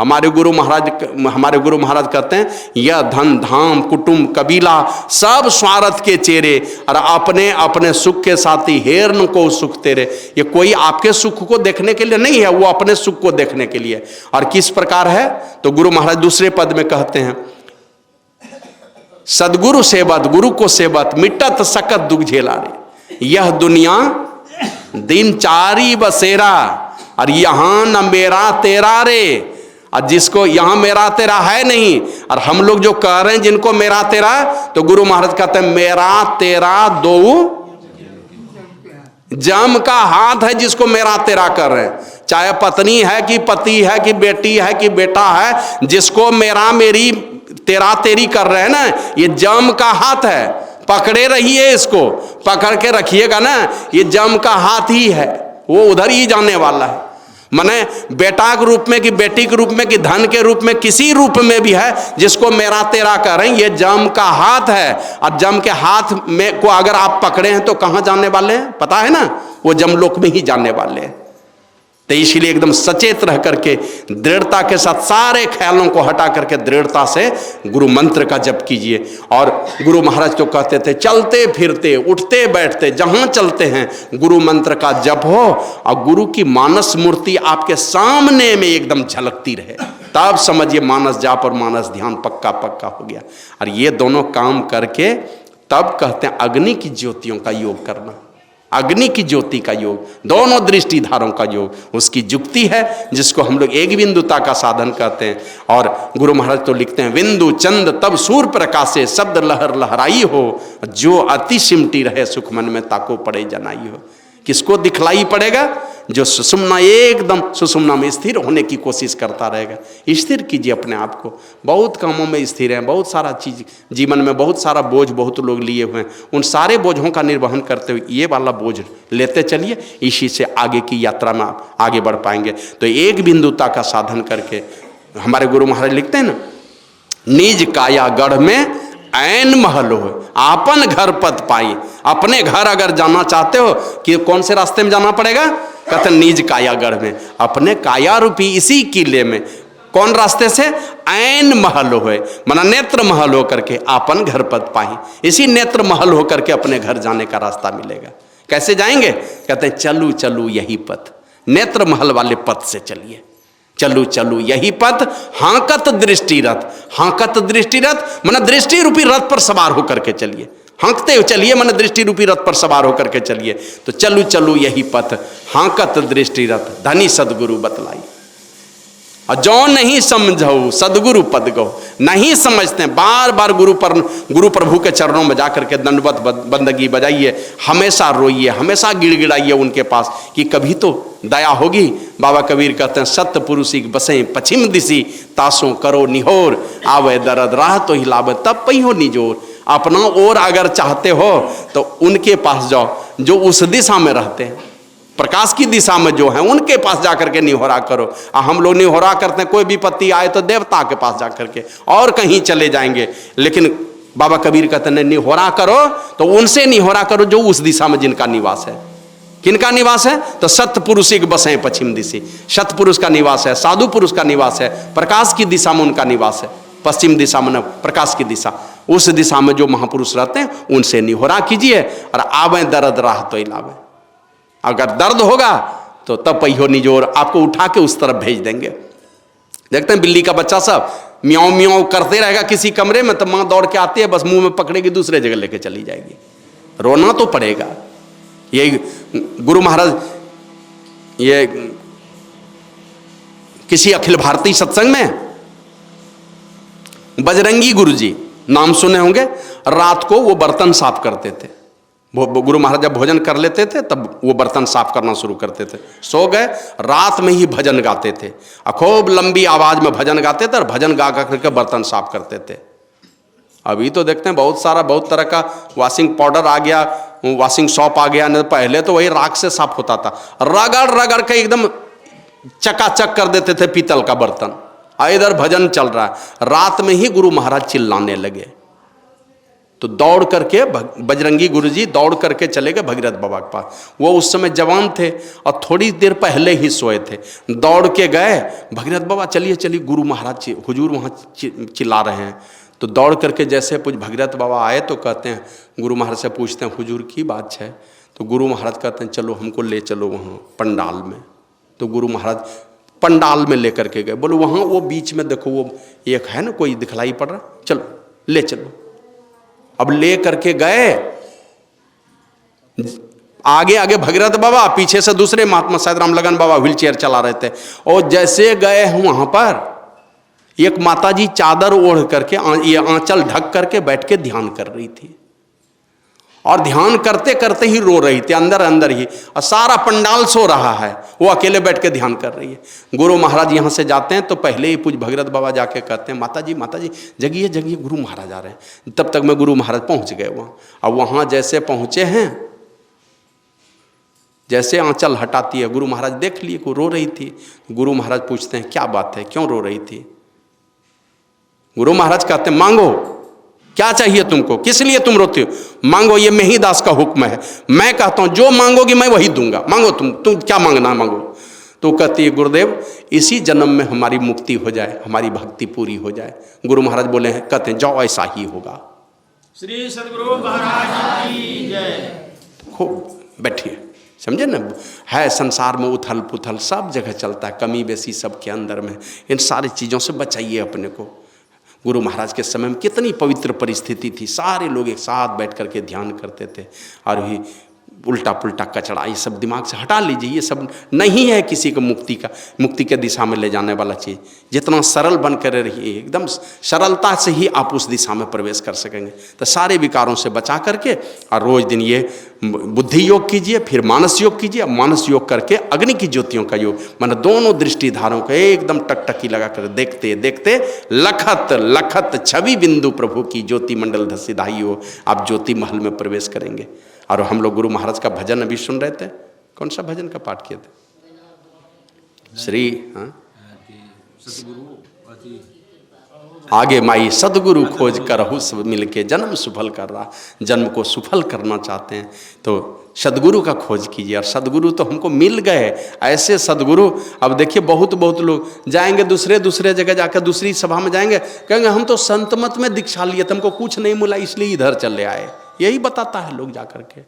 हमारे गुरु महाराज कहते हैं यह धन धाम कुटुंब कबीला सब स्वार्थ के चेहरे, और अपने अपने सुख के साथी हेरन को सुख तेरे। ये कोई आपके सुख को देखने के लिए नहीं है, वो अपने सुख को देखने के लिए। और किस प्रकार है तो गुरु महाराज दूसरे पद में कहते हैं, सदगुरु सेवत गुरु को सेवत मिटत सकत दुख झेला रे। यह दुनिया दिन चारी बसेरा, और यहां न मेरा तेरा रे। और जिसको यहां मेरा तेरा है नहीं, और हम लोग जो कह रहे हैं जिनको मेरा तेरा, तो गुरु महाराज कहते हैं मेरा तेरा दो जम का हाथ है जिसको मेरा तेरा कर रहे हैं। चाहे पत्नी है कि पति है कि बेटी है कि बेटा है, जिसको मेरा मेरी तेरा तेरी कर रहे हैं ना, ये जम का हाथ है। पकड़े रहिए, इसको पकड़ के रखिएगा ना, ये जम का हाथ ही है, वो उधर ही जाने वाला है। माने बेटा के रूप में कि बेटी के रूप में कि धन के रूप में, किसी रूप में भी है, जिसको मेरा तेरा कर रहे हैं, ये जम का हाथ है। और जम के हाथ में को अगर आप पकड़े हैं तो कहां जाने वाले हैं पता है ना, वो जमलोक में ही जाने वाले हैं। तो इसीलिए एकदम सचेत रह करके दृढ़ता के साथ सारे ख्यालों को हटा करके दृढ़ता से गुरु मंत्र का जप कीजिए। और गुरु महाराज तो कहते थे चलते फिरते उठते बैठते जहां चलते हैं गुरु मंत्र का जप हो, और गुरु की मानस मूर्ति आपके सामने में एकदम झलकती रहे, तब समझिए मानस जाप और मानस ध्यान पक्का पक्का हो गया। और ये दोनों काम करके तब कहते हैं अग्नि की ज्योतियों का योग करना। अग्नि की ज्योति का योग, दोनों दृष्टिधारों का योग, उसकी जुक्ति है जिसको हम लोग एक बिंदुता का साधन कहते हैं। और गुरु महाराज तो लिखते हैं बिंदु चंद तब सूर्य प्रकाशे शब्द लहर लहराई हो, जो अति सिमटी रहे सुख मन में ताको पड़े जनाई हो। किसको दिखलाई पड़ेगा? जो सुषुम्ना एकदम सुषुम्ना में स्थिर होने की कोशिश करता रहेगा। स्थिर कीजिए अपने आप को। बहुत कामों में स्थिर हैं, बहुत सारा चीज जीवन में, बहुत सारा बोझ बहुत लोग लिए हुए हैं, उन सारे बोझों का निर्वहन करते हुए ये वाला बोझ लेते चलिए, इसी से आगे की यात्रा में आप आगे बढ़ पाएंगे। तो एक बिंदुता का साधन करके हमारे गुरु महाराज लिखते हैं ना, निज काया गढ़ में ऐन महल हो आपन घर पद पाई। अपने घर अगर जाना चाहते हो कि कौन से रास्ते में जाना पड़ेगा? कहते निज काया गढ़ में, अपने काया रूपी इसी किले में। कौन रास्ते से? ऐन महल होए, मना नेत्र महल हो करके आपन घर पद पाही। इसी नेत्र महल हो करके अपने घर जाने का रास्ता मिलेगा। कैसे जाएंगे? कहते हैं चलू चलू यही पथ, नेत्र महल वाले पथ से चलिए। चलू चलू यही पथ, हांकत दृष्टि रथ। हांकत दृष्टि रथ मन दृष्टि रूपी रथ पर सवार होकर के चलिए। हाँकते चलिए मन दृष्टि रूपी रथ पर सवार होकर के चलिए। तो चलू चलू यही पथ, हांकत दृष्टि रथ, धनी सदगुरु बतलाई। और जो नहीं समझो सदगुरु पद गो, नहीं समझते, बार बार गुरु प्रभु के चरणों में जाकर के दंडवत बंदगी बजाइए, हमेशा रोइए, हमेशा गिड़गिड़ाइए उनके पास कि कभी तो दया होगी। बाबा कबीर कहते हैं सत्य पुरुषी बसे पश्चिम दिशी, तासों करो निहोर, आवे दर्द राह तो हिलावे तब पहियो निजोर। अपना और अगर चाहते हो तो उनके पास जाओ जो उस दिशा में रहते हैं, प्रकाश की दिशा में जो है उनके पास जाकर के निहोरा करो। हम लोग निहोरा करते हैं, कोई विपत्ति आए तो देवता के पास जाकर के और कहीं चले जाएंगे, लेकिन बाबा कबीर कहते हैं निहोरा करो तो उनसे निहोरा करो जो उस दिशा में जिनका निवास है। किनका निवास है? तो सत्पुरुषिक बसें पश्चिम दिशा, सत्पुरुष का निवास है, साधु पुरुष का निवास है, प्रकाश की दिशा में उनका निवास है। पश्चिम दिशा में प्रकाश की दिशा, उस दिशा में जो महापुरुष रहते हैं उनसे निहोरा कीजिए। और आवे दर्द राह तो इलावे, अगर दर्द होगा तो तब पहियो निजोर, आपको उठा के उस तरफ भेज देंगे। देखते हैं बिल्ली का बच्चा सब म्याऊं म्याऊं करते रहेगा किसी कमरे में, तो माँ दौड़ के आती है, बस मुंह में पकड़ेगी, दूसरे जगह लेके चली जाएगी। रोना तो पड़ेगा। यही गुरु महाराज, ये किसी अखिल भारतीय सत्संग में बजरंगी गुरुजी नाम सुने होंगे, रात को वो बर्तन साफ करते थे। गुरु महाराज जब भोजन कर लेते थे तब वो बर्तन साफ करना शुरू करते थे। सो गए, रात में ही भजन गाते थे, खूब लंबी आवाज में भजन गाते थे और भजन गा करके बर्तन साफ करते थे। अभी तो देखते हैं बहुत तरह का वॉशिंग पाउडर आ गया, वॉशिंग सॉप आ गया। नहीं पहले तो वही राख से साफ होता था, रगड़ रगड़ के एकदम चकाचक कर देते थे पीतल का बर्तन। इधर भजन चल रहा है, रात में ही गुरु महाराज चिल्लाने लगे। तो दौड़ करके बजरंगी गुरुजी दौड़ करके चले गए भगीरथ बाबा के पास। वो उस समय जवान थे और थोड़ी देर पहले ही सोए थे। दौड़ के गए, भगीरथ बाबा चलिए चलिए, गुरु महाराज हुजूर वहाँ चिल्ला रहे हैं। तो दौड़ करके जैसे कुछ भगीरथ बाबा आए तो कहते हैं, गुरु महाराज से पूछते हैं हुजूर की बात है? तो गुरु महाराज कहते हैं चलो हमको ले चलो वहाँ पंडाल में। तो गुरु महाराज पंडाल में लेकर के गए। बोलो वहाँ वो बीच में देखो वो एक है ना कोई दिखलाई पड़ रहा, चलो ले चलो। अब ले करके गए, आगे आगे भगीरथ बाबा, पीछे से दूसरे महात्मा शायद रामलगन बाबा व्हील चेयर चला रहे थे। और जैसे गए हम वहां पर, एक माताजी चादर ओढ़ करके ये आंचल ढक करके बैठ के ध्यान कर रही थी। और ध्यान करते करते ही रो रही थी अंदर अंदर ही, और सारा पंडाल सो रहा है, वो अकेले बैठ के ध्यान कर रही है। गुरु महाराज यहाँ से जाते हैं तो पहले ही पूज भगीरथ बाबा जाके कहते हैं माता जी जगिए जगिए, गुरु महाराज आ रहे हैं। तब तक में गुरु महाराज पहुँच गए वहाँ। अब वहाँ जैसे पहुँचे हैं, जैसे आंचल हटाती है, गुरु महाराज देख लिए को रो रही थी। गुरु महाराज पूछते हैं क्या बात है, क्यों रो रही थी? गुरु महाराज कहते हैं मांगो, क्या चाहिए तुमको, किस लिए तुम रोते हो? मांगो, ये मेहीदास का हुक्म है। मैं कहता हूं जो मांगोगी मैं वही दूंगा, मांगो तुम क्या मांगना है मांगो। तो कहती है गुरुदेव इसी जन्म में हमारी मुक्ति हो जाए, हमारी भक्ति पूरी हो जाए। गुरु महाराज बोले हैं, कहते हैं जाओ ऐसा ही होगा। श्री सद्गुरु महाराज की जय। खूब बैठिए, समझे ना, है संसार में उथल पुथल सब जगह चलता है, कमी बेसी सबके अंदर में। इन सारी चीज़ों से बचाइए अपने को। गुरु महाराज के समय में कितनी पवित्र परिस्थिति थी, सारे लोग एक साथ बैठ करके ध्यान करते थे। और ही उल्टा पुल्टा कचड़ा ये सब दिमाग से हटा लीजिए, ये सब नहीं है किसी को मुक्ति के दिशा में ले जाने वाला चीज़। जितना सरल बन कर रहिए, एकदम सरलता से ही आप उस दिशा में प्रवेश कर सकेंगे। तो सारे विकारों से बचा करके और रोज दिन ये बुद्धि योग कीजिए, फिर मानस योग कीजिए। मानस योग करके अग्नि की ज्योतियों का योग, माने दोनों दृष्टिधारों को एकदम टकटकी लगा कर देखते देखते लखत लखत छवि बिंदु प्रभु की ज्योति मंडल धसिधाई हो, आप ज्योति महल में प्रवेश करेंगे। और हम लोग गुरु महाराज का भजन अभी सुन रहे थे, कौन सा भजन का पाठ किए थे? श्री आगे माई सदगुरु खोज करहु सब मिलके जन्म सुफल कर रहा। जन्म को सुफल करना चाहते हैं तो सदगुरु का खोज कीजिए। और सदगुरु तो हमको मिल गए, ऐसे सदगुरु। अब देखिए बहुत लोग जाएंगे दूसरे जगह जाकर, दूसरी सभा में जाएंगे, कहेंगे हम तो संत मत में दीक्षा लिए, तुमको कुछ नहीं मिला इसलिए इधर चले आए। यही बताता है लोग जाकर के,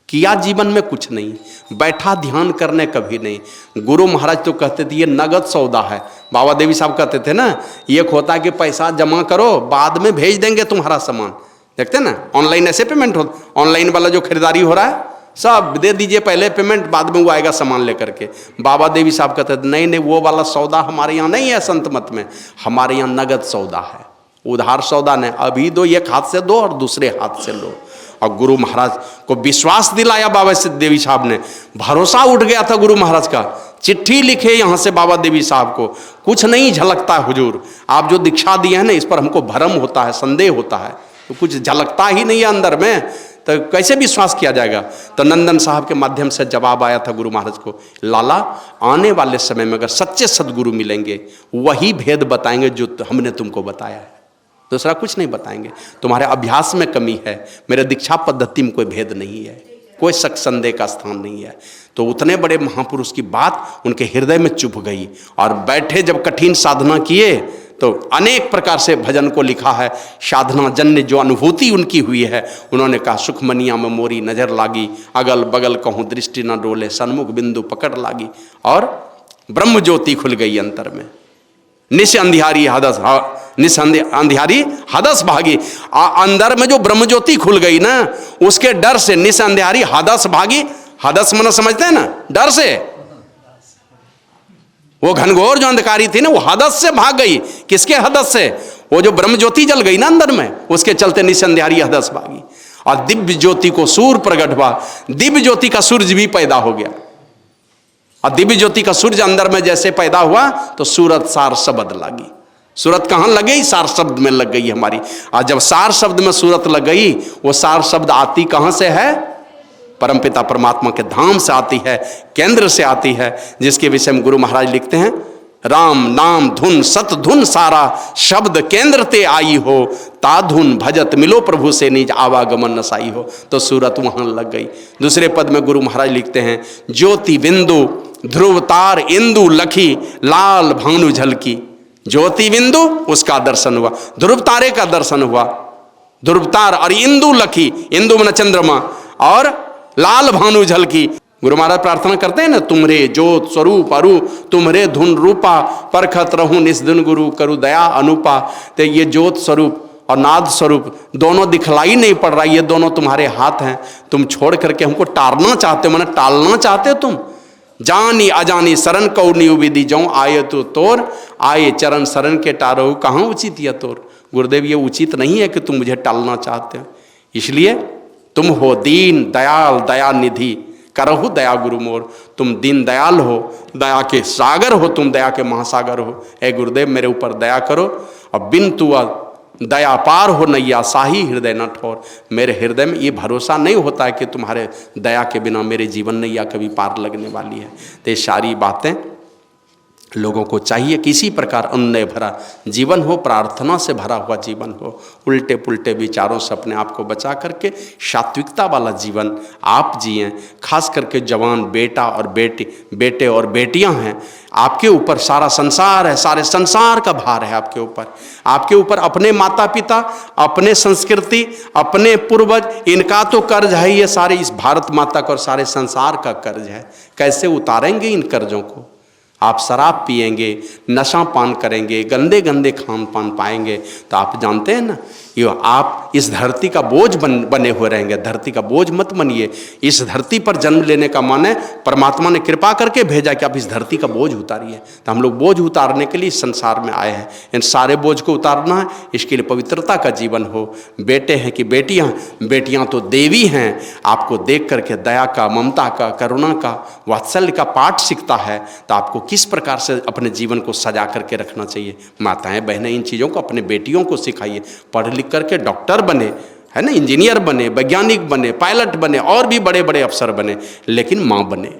किया जीवन में कुछ नहीं, बैठा ध्यान करने कभी नहीं। गुरु महाराज तो कहते थे ये नगद सौदा है। बाबा देवी साहब कहते थे ना, एक होता है कि पैसा जमा करो बाद में भेज देंगे तुम्हारा सामान। देखते ना ऑनलाइन ऐसे पेमेंट हो, ऑनलाइन वाला जो खरीदारी हो रहा है सब दे दीजिए पहले पेमेंट, बाद में वो आएगा सामान लेकर के। बाबा देवी साहब कहते थे नहीं वो वाला सौदा हमारे यहाँ नहीं है संत मत में, हमारे यहाँ नगद सौदा है, उधार सौदा नहीं। अभी दो, एक हाथ से दो और दूसरे हाथ से लो। और गुरु महाराज को विश्वास दिलाया बाबा देवी साहब ने, भरोसा उठ गया था गुरु महाराज का। चिट्ठी लिखे यहाँ से बाबा देवी साहब को, कुछ नहीं झलकता हुजूर, आप जो दीक्षा दिए हैं ना इस पर हमको भ्रम होता है, संदेह होता है, तो कुछ झलकता ही नहीं है अंदर में, तो कैसे विश्वास किया जाएगा। तो नंदन साहब के माध्यम से जवाब आया था गुरु महाराज को, लाला आने वाले समय में अगर सच्चे सदगुरु मिलेंगे वही भेद बताएंगे जो हमने तुमको बताया है, दूसरा कुछ नहीं बताएंगे। तुम्हारे अभ्यास में कमी है, मेरे दीक्षा पद्धति में कोई भेद नहीं है, कोई शक संदेह का स्थान नहीं है। तो उतने बड़े महापुरुष की बात उनके हृदय में चुभ गई और बैठे जब कठिन साधना किए तो अनेक प्रकार से भजन को लिखा है। साधना जन्य जो अनुभूति उनकी हुई है, उन्होंने कहा सुखमनिया में मोरी नजर लागी, अगल बगल कहूँ दृष्टि न डोले, सन्मुख बिंदु पकड़ लागी, और ब्रह्म ज्योति खुल गई अंतर में। निश अंधियारी हदस, निश अंधियारी हदस भागी, अंदर में जो ब्रह्म ज्योति खुल गई ना उसके डर से निश अंधियारी हदस भागी। हदस मन समझते हैं ना, डर से, वो घनघोर जो अंधकारी थी ना वो हदस से भाग गई। किसके हदस से? वो जो ब्रह्म ज्योति जल गई ना अंदर में, उसके चलते निसंध्यारी हदस भागी। और दिव्य ज्योति को सूर्य प्रकट हुआ, दिव्य ज्योति का सूरज भी पैदा हो गया। और दिव्य ज्योति का सूरज अंदर में जैसे पैदा हुआ तो सूरत सार शब्द लगी। सूरत कहाँ लग गई? सार शब्द में लग गई हमारी। और जब सार शब्द में सूरत लग गई, वो सार शब्द आती कहाँ से है? परमपिता परमात्मा के धाम से आती है, केंद्र से आती है, जिसके विषय में गुरु महाराज लिखते हैं, राम नाम धुन सत धुन सारा, शब्द केंद्र ते आई हो, ता धुन भजत मिलो प्रभु से निज आवागमन नसाई हो। तो सूरत वहां लग गई। दूसरे पद में गुरु महाराज लिखते हैं, ज्योति बिंदु ध्रुव तार इंदु लखी, लाल भानु झलकी। ज्योति बिंदु उसका दर्शन हुआ, ध्रुव तारे का दर्शन हुआ, ध्रुव तार, और इंदु लखी, इंदु मन चंद्रमा, और लाल भानु झलकी। गुरु महाराज प्रार्थना करते हैं ना, तुमरे ज्योत स्वरूप अरु, तुमरे धुन रूपा, परखत रहूं निस्दिन गुरु करु दया अनुपा। तो ये ज्योत स्वरूप और नाद स्वरूप दोनों दिखलाई नहीं पड़ रहा, ये दोनों तुम्हारे हाथ हैं। तुम छोड़ करके हमको टारना चाहते हो, मैंने टालना चाहते हो तुम। जानी अजानी शरण कौनी उबिदी जाऊं, आये तो तोर आये चरण शरण के टारो, कहाँ उचित या तोर। गुरुदेव ये उचित नहीं है कि तुम मुझे टालना चाहते हो, इसलिए तुम हो दीन दयाल दया निधि, करहु दया गुरु मोर। तुम दीन दयाल हो, दया के सागर हो, तुम दया के महासागर हो। ए गुरुदेव मेरे ऊपर दया करो, और बिन तू दया पार हो नैया साही हृदय न ठोर। मेरे हृदय में ये भरोसा नहीं होता है कि तुम्हारे दया के बिना मेरे जीवन नैया कभी पार लगने वाली है। तो ये सारी बातें लोगों को चाहिए, किसी प्रकार अन्य भरा जीवन हो, प्रार्थना से भरा हुआ जीवन हो, उल्टे पुल्टे विचारों से अपने आप को बचा करके सात्विकता वाला जीवन आप जिएं। खास करके जवान बेटा और बेटी, बेटे और बेटियां हैं, आपके ऊपर सारा संसार है, सारे संसार का भार है आपके ऊपर। आपके ऊपर अपने माता पिता, अपने संस्कृति, अपने पूर्वज, इनका तो कर्ज है, ये सारे इस भारत माता का और सारे संसार का कर्ज है। कैसे उतारेंगे इन कर्जों को? आप शराब पिएंगे, नशा पान करेंगे, गंदे गंदे खान पान पाएंगे, तो आप जानते हैं ना, ये आप इस धरती का बोझ बने हुए रहेंगे। धरती का बोझ मत बनिए। इस धरती पर जन्म लेने का माने परमात्मा ने कृपा करके भेजा कि आप इस धरती का बोझ उतारिए। तो हम लोग बोझ उतारने के लिए इस संसार में आए हैं। इन सारे बोझ को उतारना है, इसके लिए पवित्रता का जीवन हो। बेटे हैं कि बेटियां, बेटियां तो देवी हैं। आपको देख करके दया का, ममता का, करुणा का, वात्सल्य का पाठ सीखता है। तो आपको किस प्रकार से अपने जीवन को सजा करके रखना चाहिए। माताएं बहनें इन चीज़ों को अपने बेटियों को सिखाइए। पढ़ लिख करके डॉक्टर बने, है ना, इंजीनियर बने, वैज्ञानिक बने, पायलट बने, और भी बड़े बड़े अफसर बने, लेकिन माँ बने,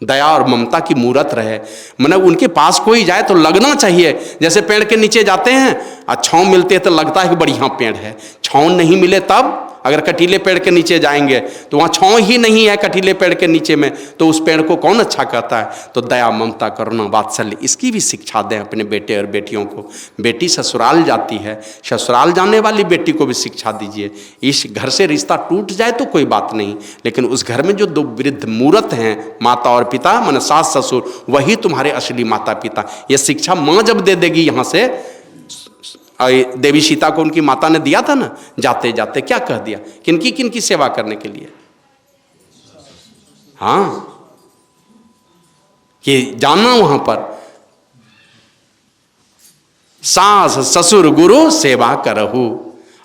दया और ममता की मूरत रहे। मतलब उनके पास कोई जाए तो लगना चाहिए, जैसे पेड़ के नीचे जाते हैं और छाँव मिलती है तो लगता है कि बढ़िया पेड़ है, छाँव नहीं मिले तब अगर कटीले पेड़ के नीचे जाएंगे तो वहाँ छाँव ही नहीं है कटीले पेड़ के नीचे में, तो उस पेड़ को कौन अच्छा कहता है? तो दया, ममता, करुणा, वात्सल्य, इसकी भी शिक्षा दें अपने बेटे और बेटियों को। बेटी ससुराल जाती है, ससुराल जाने वाली बेटी को भी शिक्षा दीजिए। इस घर से रिश्ता टूट जाए तो कोई बात नहीं, लेकिन उस घर में जो दो वृद्ध मूर्त हैं, माता और पिता, माने सास ससुर, वही तुम्हारे असली माता पिता। ये शिक्षा माँ जब दे देगी यहाँ से, देवी सीता को उनकी माता ने दिया था ना, जाते जाते क्या कह दिया? किनकी किनकी सेवा करने के लिए? हाँ, कि जानना वहां पर सास ससुर गुरु सेवा करहु,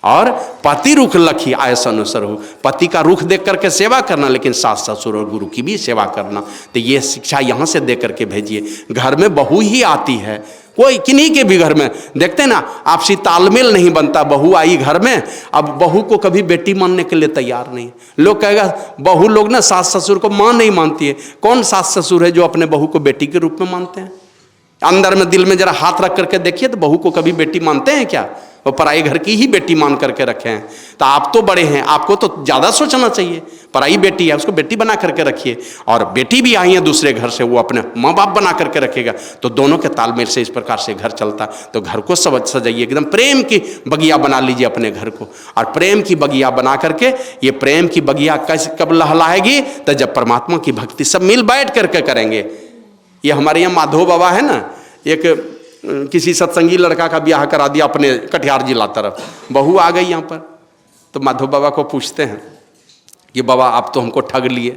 और पति रुख लखी आयस अनुसर हो। पति का रुख देख करके सेवा करना, लेकिन सास ससुर और गुरु की भी सेवा करना। तो ये शिक्षा यहाँ से दे करके भेजिए। घर में बहू ही आती है, कोई किन्हीं के भी घर में देखते ना, आपसी तालमेल नहीं बनता। बहू आई घर में, अब बहू को कभी बेटी मानने के लिए तैयार नहीं। लोग कहेगा बहू लोग ना सास ससुर को माँ नहीं मानती है। कौन सास ससुर है जो अपने बहू को बेटी के रूप में मानते हैं? अंदर में दिल में जरा हाथ रख करके देखिए, तो बहू को कभी बेटी मानते हैं क्या? वो पराई घर की ही बेटी मान करके रखे हैं। तो आप तो बड़े हैं, आपको तो ज़्यादा सोचना चाहिए। पराई बेटी है, उसको बेटी बना करके रखिए, और बेटी भी आई है दूसरे घर से, वो अपने माँ बाप बना करके रखेगा, तो दोनों के तालमेल से इस प्रकार से घर चलता। तो घर को सजाइए, एकदम प्रेम की बगिया बना लीजिए अपने घर को। और प्रेम की बगिया बना करके, ये प्रेम की बगिया कैसे कब लहलाएगी? तो जब परमात्मा की भक्ति सब मिल बैठ करके करेंगे। ये हमारे यहाँ माधव बाबा है ना, एक किसी सत्संगी लड़का का ब्याह करा दिया अपने कटिहार जिला तरफ। बहू आ गई यहाँ पर, तो माधव बाबा को पूछते हैं कि बाबा आप तो हमको ठग लिए,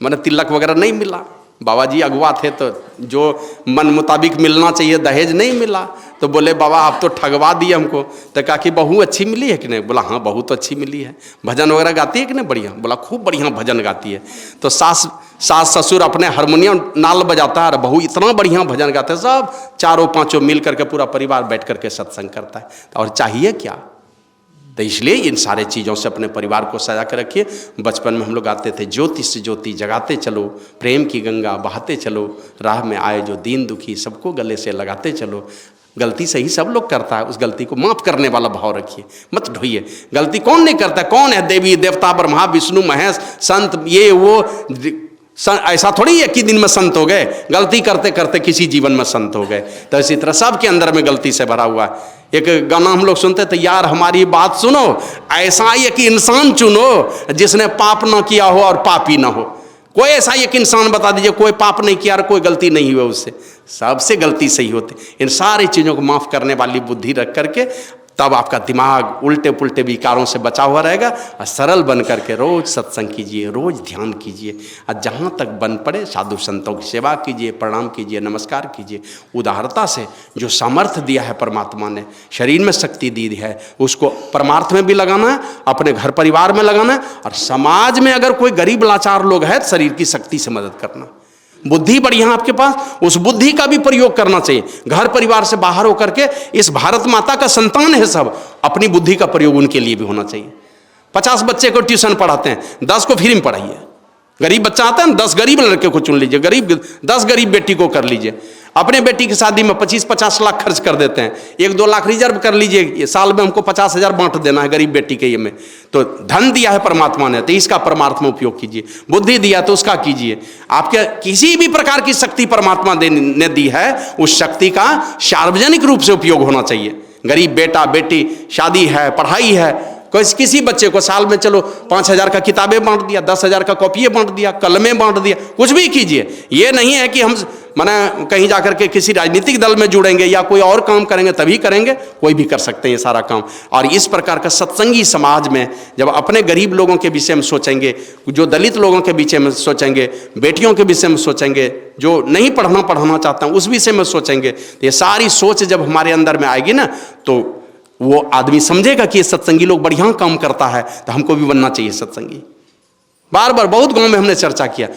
मैंने तिलक वगैरह नहीं मिला। बाबा जी अगुआ थे, तो जो मन मुताबिक मिलना चाहिए दहेज नहीं मिला। तो बोले बाबा आप तो ठगवा दिए हमको। तो कहा कि बहू अच्छी मिली है कि नहीं? बोला हाँ बहू तो अच्छी मिली है। भजन वगैरह गाती है कि नहीं? बढ़िया। बोला खूब बढ़िया भजन गाती है। तो सास ससुर अपने हारमोनियम नाल बजाता है, बहू इतना बढ़िया भजन गाते हैं। सब चारों पांचों मिल करके पूरा परिवार बैठ करके सत्संग करता है। और चाहिए क्या? तो इसलिए इन सारे चीज़ों से अपने परिवार को सजा कर रखिए। बचपन में हम लोग आते थे, ज्योति से ज्योति जगाते चलो, प्रेम की गंगा बहाते चलो, राह में आए जो दीन दुखी सबको गले से लगाते चलो। गलती सही सब लोग करता है, उस गलती को माफ़ करने वाला भाव रखिए, मत ढोइए। गलती कौन नहीं करता? कौन है? देवी देवता, ब्रह्मा विष्णु महेश, संत, ये वो। ऐसा थोड़ी एक ही दिन में संत हो गए, गलती करते करते किसी जीवन में संत हो गए। तो इसी तरह सब के अंदर में गलती से भरा हुआ है। एक गाना हम लोग सुनते थे, यार हमारी बात सुनो, ऐसा एक इंसान चुनो जिसने पाप ना किया हो और पापी ना हो। कोई ऐसा एक इंसान बता दीजिए, कोई पाप नहीं किया और कोई गलती नहीं हुई उससे। सबसे गलती सही होती। इन सारी चीज़ों को माफ़ करने वाली बुद्धि रख करके, तब आपका दिमाग उल्टे पुल्टे विकारों से बचा हुआ रहेगा। और सरल बन करके रोज़ सत्संग कीजिए, रोज़ ध्यान कीजिए, और जहाँ तक बन पड़े साधु संतों की सेवा कीजिए, प्रणाम कीजिए, नमस्कार कीजिए। उदारता से जो सामर्थ्य दिया है परमात्मा ने, शरीर में शक्ति दी है, उसको परमार्थ में भी लगाना है, अपने घर परिवार में लगाना है, और समाज में अगर कोई गरीब लाचार लोग हैं, शरीर की शक्ति से मदद करना। बुद्धि बढ़िया आपके पास, उस बुद्धि का भी प्रयोग करना चाहिए। घर परिवार से बाहर होकर के, इस भारत माता का संतान है सब, अपनी बुद्धि का प्रयोग उनके लिए भी होना चाहिए। 50 बच्चे को ट्यूशन पढ़ाते हैं, 10 को फ्री में पढ़ाइए। गरीब बच्चा आता है, 10 गरीब लड़के को चुन लीजिए, 10 गरीब बेटी को कर लीजिए। अपने बेटी की शादी में 25-50 लाख खर्च कर देते हैं, 1-2 लाख रिजर्व कर लीजिए, ये साल में हमको 50,000 बांट देना है गरीब बेटी के ये में। तो धन दिया है परमात्मा ने, तो इसका परमार्थ में उपयोग कीजिए। बुद्धि दिया तो उसका कीजिए। आपके किसी भी प्रकार की शक्ति परमात्मा ने दी है, उस शक्ति का सार्वजनिक रूप से उपयोग होना चाहिए। गरीब बेटा बेटी, शादी है, पढ़ाई है, किसी बच्चे को साल में चलो 5,000 का किताबें बांट दिया, 10,000 का कॉपियाँ बांट दिया, कलमें बांट दिया, कुछ भी कीजिए। ये नहीं है कि हम माने कहीं जाकर के किसी राजनीतिक दल में जुड़ेंगे या कोई और काम करेंगे तभी करेंगे, कोई भी कर सकते हैं ये सारा काम। और इस प्रकार का सत्संगी समाज में जब अपने गरीब लोगों के विषय में सोचेंगे, जो दलित लोगों के विषय में सोचेंगे, बेटियों के विषय में सोचेंगे, जो नहीं पढ़ना चाहता हूँ उस विषय में सोचेंगे, तो ये सारी सोच जब हमारे अंदर में आएगी ना, तो वो आदमी समझेगा कि ये सत्संगी लोग बढ़िया काम करता है, तो हमको भी बनना चाहिए सत्संगी। बार बार बहुत गांव में हमने चर्चा किया,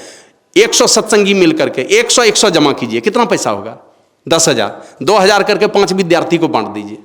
100 सत्संगी मिल करके 100 जमा कीजिए, कितना पैसा होगा? 10,000, 2,000 करके 5 विद्यार्थी को बांट दीजिए।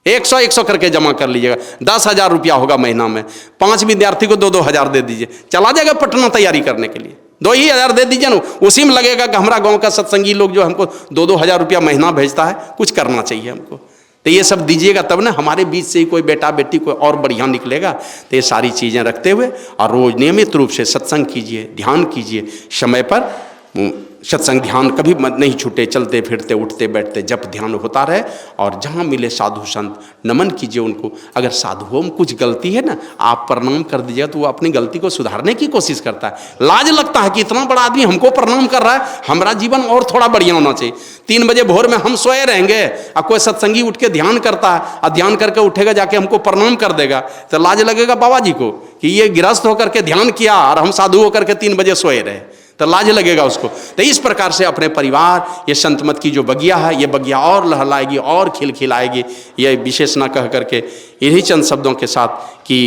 100 करके जमा कर लीजिएगा, 10,000 रुपया होगा महीना में। 5 विद्यार्थी को 2-2 दे दीजिए, चला जाएगा पटना तैयारी करने के लिए। 2,000 दे दीजिए ना, उसी में लगेगा कि हमारा गाँव का सत्संगी लोग जो हमको 2-2 हज़ार रुपया महीना भेजता है, कुछ करना चाहिए हमको। तो ये सब दीजिएगा तब ना हमारे बीच से ही कोई बेटा बेटी कोई और बढ़िया निकलेगा। तो ये सारी चीज़ें रखते हुए और रोज़ नियमित रूप से सत्संग कीजिए, ध्यान कीजिए, समय पर सत्संग ध्यान कभी नहीं छूटे, चलते फिरते उठते बैठते जप ध्यान होता रहे। और जहाँ मिले साधु संत नमन कीजिए उनको। अगर साधुओं में कुछ गलती है ना, आप प्रणाम कर दीजिए तो वो अपनी गलती को सुधारने की कोशिश करता है। लाज लगता है कि इतना बड़ा आदमी हमको प्रणाम कर रहा है, हमारा जीवन और थोड़ा बढ़िया होना चाहिए। 3 बजे भोर में हम सोए रहेंगे और कोई सत्संगी उठ के ध्यान करता है और ध्यान करके उठेगा जाके हमको प्रणाम कर देगा, तो लाज लगेगा बाबा जी को कि ये गृहस्थ होकर के ध्यान किया और हम साधु होकर के 3 बजे सोए रहे, तो लाज लगेगा उसको। तो इस प्रकार से अपने परिवार, ये संत मत की जो बगिया है, ये बगिया और लहलाएगी और खिलखिलाएगी। ये विशेष ना कह करके इन्हीं चंद शब्दों के साथ कि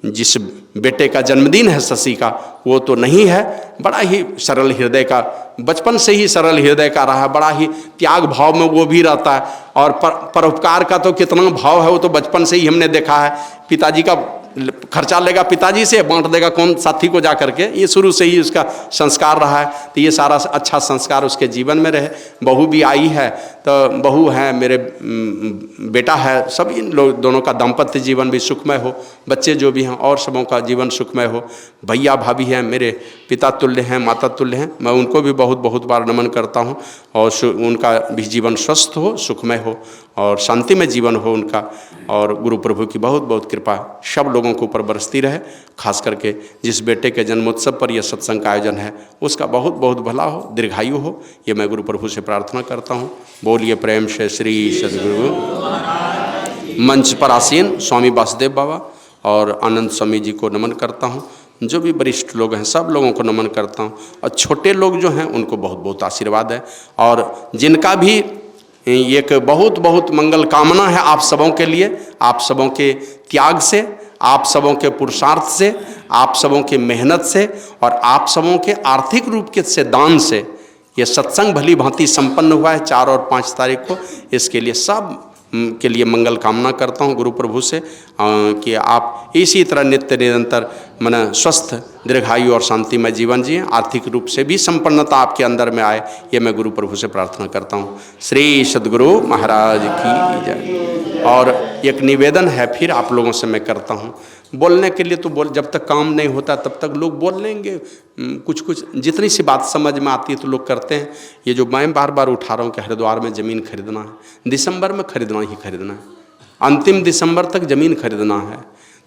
जिस बेटे का जन्मदिन है शशि का, वो तो नहीं है, बड़ा ही सरल हृदय का, बचपन से ही सरल हृदय का रहा है, बड़ा ही त्याग भाव में वो भी रहता है। और परोपकार का तो कितना भाव है वो तो बचपन से ही हमने देखा है। पिताजी का खर्चा लेगा पिताजी से, बांट देगा कौन साथी को जा करके, ये शुरू से ही उसका संस्कार रहा है। तो ये सारा अच्छा संस्कार उसके जीवन में रहे। बहू भी आई है, तो बहू है, मेरे बेटा है, सब इन लोग दोनों का दाम्पत्य जीवन भी सुखमय हो, बच्चे जो भी हैं और सबों का जीवन सुखमय हो। भैया भाभी हैं, मेरे पिता तुल्य हैं, माता तुल्य हैं, मैं उनको भी बहुत बहुत बार नमन करता हूँ। और उनका भी जीवन स्वस्थ हो, सुखमय हो और शांति में जीवन हो उनका। और गुरु प्रभु की बहुत बहुत कृपा सब लोगों के ऊपर बरसती रहे। खास करके जिस बेटे के जन्मोत्सव पर यह सत्संग का आयोजन है, उसका बहुत बहुत भला हो, दीर्घायु हो, ये मैं गुरु प्रभु से प्रार्थना करता हूँ। बोलिए प्रेम से श्री सद्गुरु। मंच पर आसीन स्वामी वासुदेव बाबा और आनंद स्वामी जी को नमन करता हूँ। जो भी वरिष्ठ लोग हैं सब लोगों को नमन करता हूँ। और छोटे लोग जो हैं उनको बहुत बहुत आशीर्वाद है। और जिनका भी एक बहुत बहुत मंगल कामना है आप सबों के लिए, आप सबों के त्याग से, आप सबों के पुरुषार्थ से, आप सबों के मेहनत से और आप सबों के आर्थिक रूप के से दान से ये सत्संग भली भांति संपन्न हुआ है 4 और 5 तारीख को। इसके लिए सब के लिए मंगल कामना करता हूँ गुरु प्रभु से कि आप इसी तरह नित्य निरंतर मन स्वस्थ दीर्घायु और शांतिमय जीवन जिए, आर्थिक रूप से भी संपन्नता आपके अंदर में आए, ये मैं गुरु प्रभु से प्रार्थना करता हूँ। श्री सद्गुरु महाराज की जय। और एक निवेदन है फिर आप लोगों से मैं करता हूँ। बोलने के लिए तो जब तक काम नहीं होता तब तक लोग बोल लेंगे, कुछ कुछ जितनी सी बात समझ में आती है तो लोग करते हैं। ये जो मैं बार बार उठा रहा हूँ कि हरिद्वार में ज़मीन खरीदना है, दिसंबर में खरीदना ही खरीदना है, अंतिम दिसंबर तक ज़मीन खरीदना है।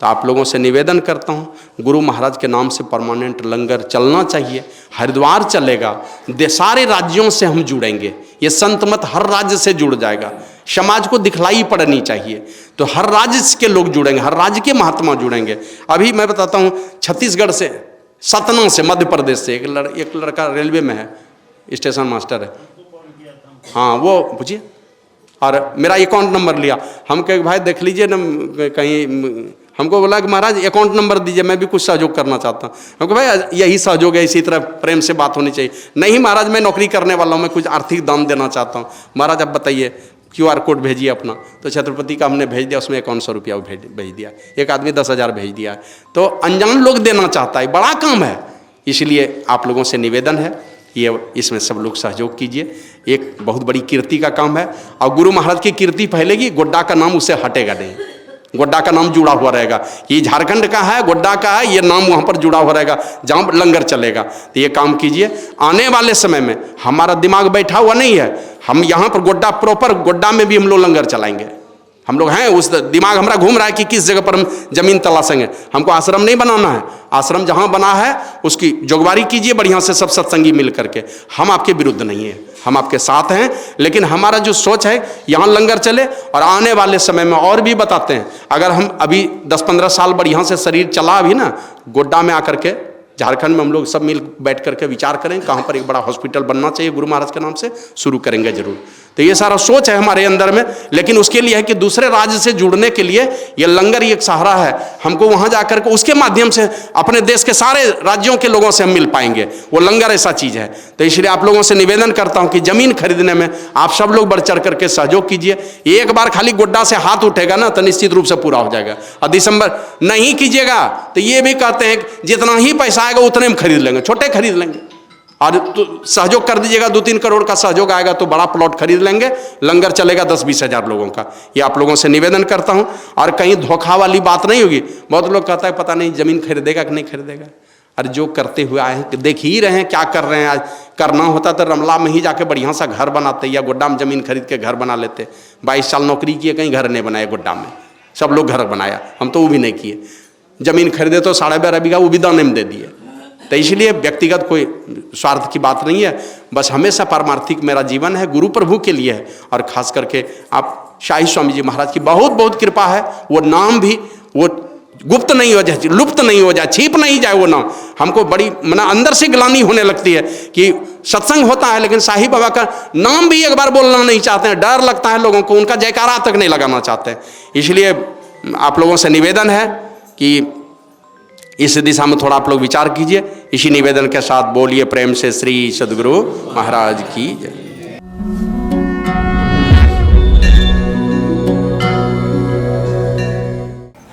तो आप लोगों से निवेदन करता हूँ, गुरु महाराज के नाम से परमानेंट लंगर चलना चाहिए। हरिद्वार चलेगा, सारे राज्यों से हम जुड़ेंगे, ये संत मत हर राज्य से जुड़ जाएगा। समाज को दिखलाई पड़नी चाहिए, तो हर राज्य के लोग जुड़ेंगे, हर राज्य के महात्मा जुड़ेंगे। अभी मैं बताता हूँ, छत्तीसगढ़ से, सतना से, मध्य प्रदेश से एक लड़का रेलवे में है, स्टेशन मास्टर है, हाँ वो पूछिए, और मेरा अकाउंट नंबर लिया। हम कहे भाई देख लीजिए ना कहीं, हमको बोला कि महाराज अकाउंट नंबर दीजिए, मैं भी कुछ सहयोग करना चाहता हूँ। हमको भाई यही सहयोग है, इसी तरह प्रेम से बात होनी चाहिए। नहीं महाराज मैं नौकरी करने वाला हूँ, मैं कुछ आर्थिक दान देना चाहता हूँ। महाराज आप बताइए, QR कोड भेजिए अपना। तो छत्रपति का हमने भेज दिया, उसमें 5100 रुपया भेज दिया। एक आदमी 10,000 भेज दिया। तो अनजान लोग देना चाहता है, बड़ा काम है, इसलिए आप लोगों से निवेदन है ये इसमें सब लोग सहयोग कीजिए। एक बहुत बड़ी कीर्ति का काम है और गुरु महाराज की कीर्ति फैलेगी, गोड्डा का नाम उससे हटेगा नहीं, गोड्डा का नाम जुड़ा हुआ रहेगा। ये झारखंड का है, गोड्डा का है, ये नाम वहाँ पर जुड़ा हुआ रहेगा जहाँ लंगर चलेगा। तो ये काम कीजिए। आने वाले समय में हमारा दिमाग बैठा हुआ नहीं है, हम यहाँ पर गोड्डा प्रॉपर, गोड्डा में भी हम लोग लंगर चलाएंगे। हम लोग हैं, उस दिमाग हमारा घूम रहा है कि किस जगह पर हम जमीन तलाशेंगे। हमको आश्रम नहीं बनाना है, आश्रम जहाँ बना है उसकी जोगवारी कीजिए बढ़िया से, सब सत्संगी मिल करके। हम आपके विरुद्ध नहीं है, हम आपके साथ हैं, लेकिन हमारा जो सोच है यहाँ लंगर चले। और आने वाले समय में और भी बताते हैं, अगर हम अभी 10-15 साल बढ़िया से शरीर चला अभी ना, गोड्डा में आकर के झारखंड में हम लोग सब मिल बैठ करके विचार करें कहाँ पर एक बड़ा हॉस्पिटल बनना चाहिए, गुरु महाराज के नाम से शुरू करेंगे जरूर। तो ये सारा सोच है हमारे अंदर में, लेकिन उसके लिए है कि दूसरे राज्य से जुड़ने के लिए ये लंगर ही एक सहारा है। हमको वहाँ जाकर के उसके माध्यम से अपने देश के सारे राज्यों के लोगों से हम मिल पाएंगे। वो लंगर ऐसा चीज़ है। तो इसलिए आप लोगों से निवेदन करता हूँ कि ज़मीन खरीदने में आप सब लोग बढ़ चढ़ करके सहयोग कीजिए। एक बार खाली गोड्डा से हाथ उठेगा ना तो निश्चित रूप से पूरा हो जाएगा। और दिसंबर नहीं कीजिएगा तो ये भी कहते हैं जितना ही पैसा आएगा उतने में खरीद लेंगे, छोटे खरीद लेंगे। और तो सहयोग कर दीजिएगा, 2-3 करोड़ का सहयोग आएगा तो बड़ा प्लॉट खरीद लेंगे, लंगर चलेगा 10-20 हज़ार लोगों का। ये आप लोगों से निवेदन करता हूँ। और कहीं धोखा वाली बात नहीं होगी। बहुत लोग कहता है पता नहीं ज़मीन खरीदेगा कि नहीं खरीदेगा। अरे जो करते हुए आए हैं देख ही रहे हैं क्या कर रहे हैं। आज करना होता तो रमला में ही जाके बढ़िया सा घर बनाते या गोड्डा में ज़मीन खरीद के घर बना लेते। 22 साल नौकरी किए, कहीं घर नहीं बनाया गोड्डा में, सब लोग घर बनाया, हम तो वो भी नहीं किए। ज़मीन खरीदे तो 12.5 बीघा वो भी दाने में दे दिए। तो इसलिए व्यक्तिगत कोई स्वार्थ की बात नहीं है, बस हमेशा पारमार्थिक मेरा जीवन है, गुरु प्रभु के लिए है। और ख़ास करके आप शाही स्वामी जी महाराज की बहुत बहुत कृपा है। वो नाम भी वो गुप्त नहीं हो जाए, लुप्त नहीं हो जाए, छिप नहीं जाए वो नाम। हमको बड़ी मना अंदर से ग्लानि होने लगती है कि सत्संग होता है लेकिन साईं बाबा का नाम भी एक बार बोलना नहीं चाहते हैं, डर लगता है लोगों को, उनका जयकारा तक नहीं लगाना चाहते हैं। इसलिए आप लोगों से निवेदन है कि इस दिशा में थोड़ा आप लोग विचार कीजिए। इसी निवेदन के साथ बोलिए प्रेम से श्री सद्गुरु महाराज की जय।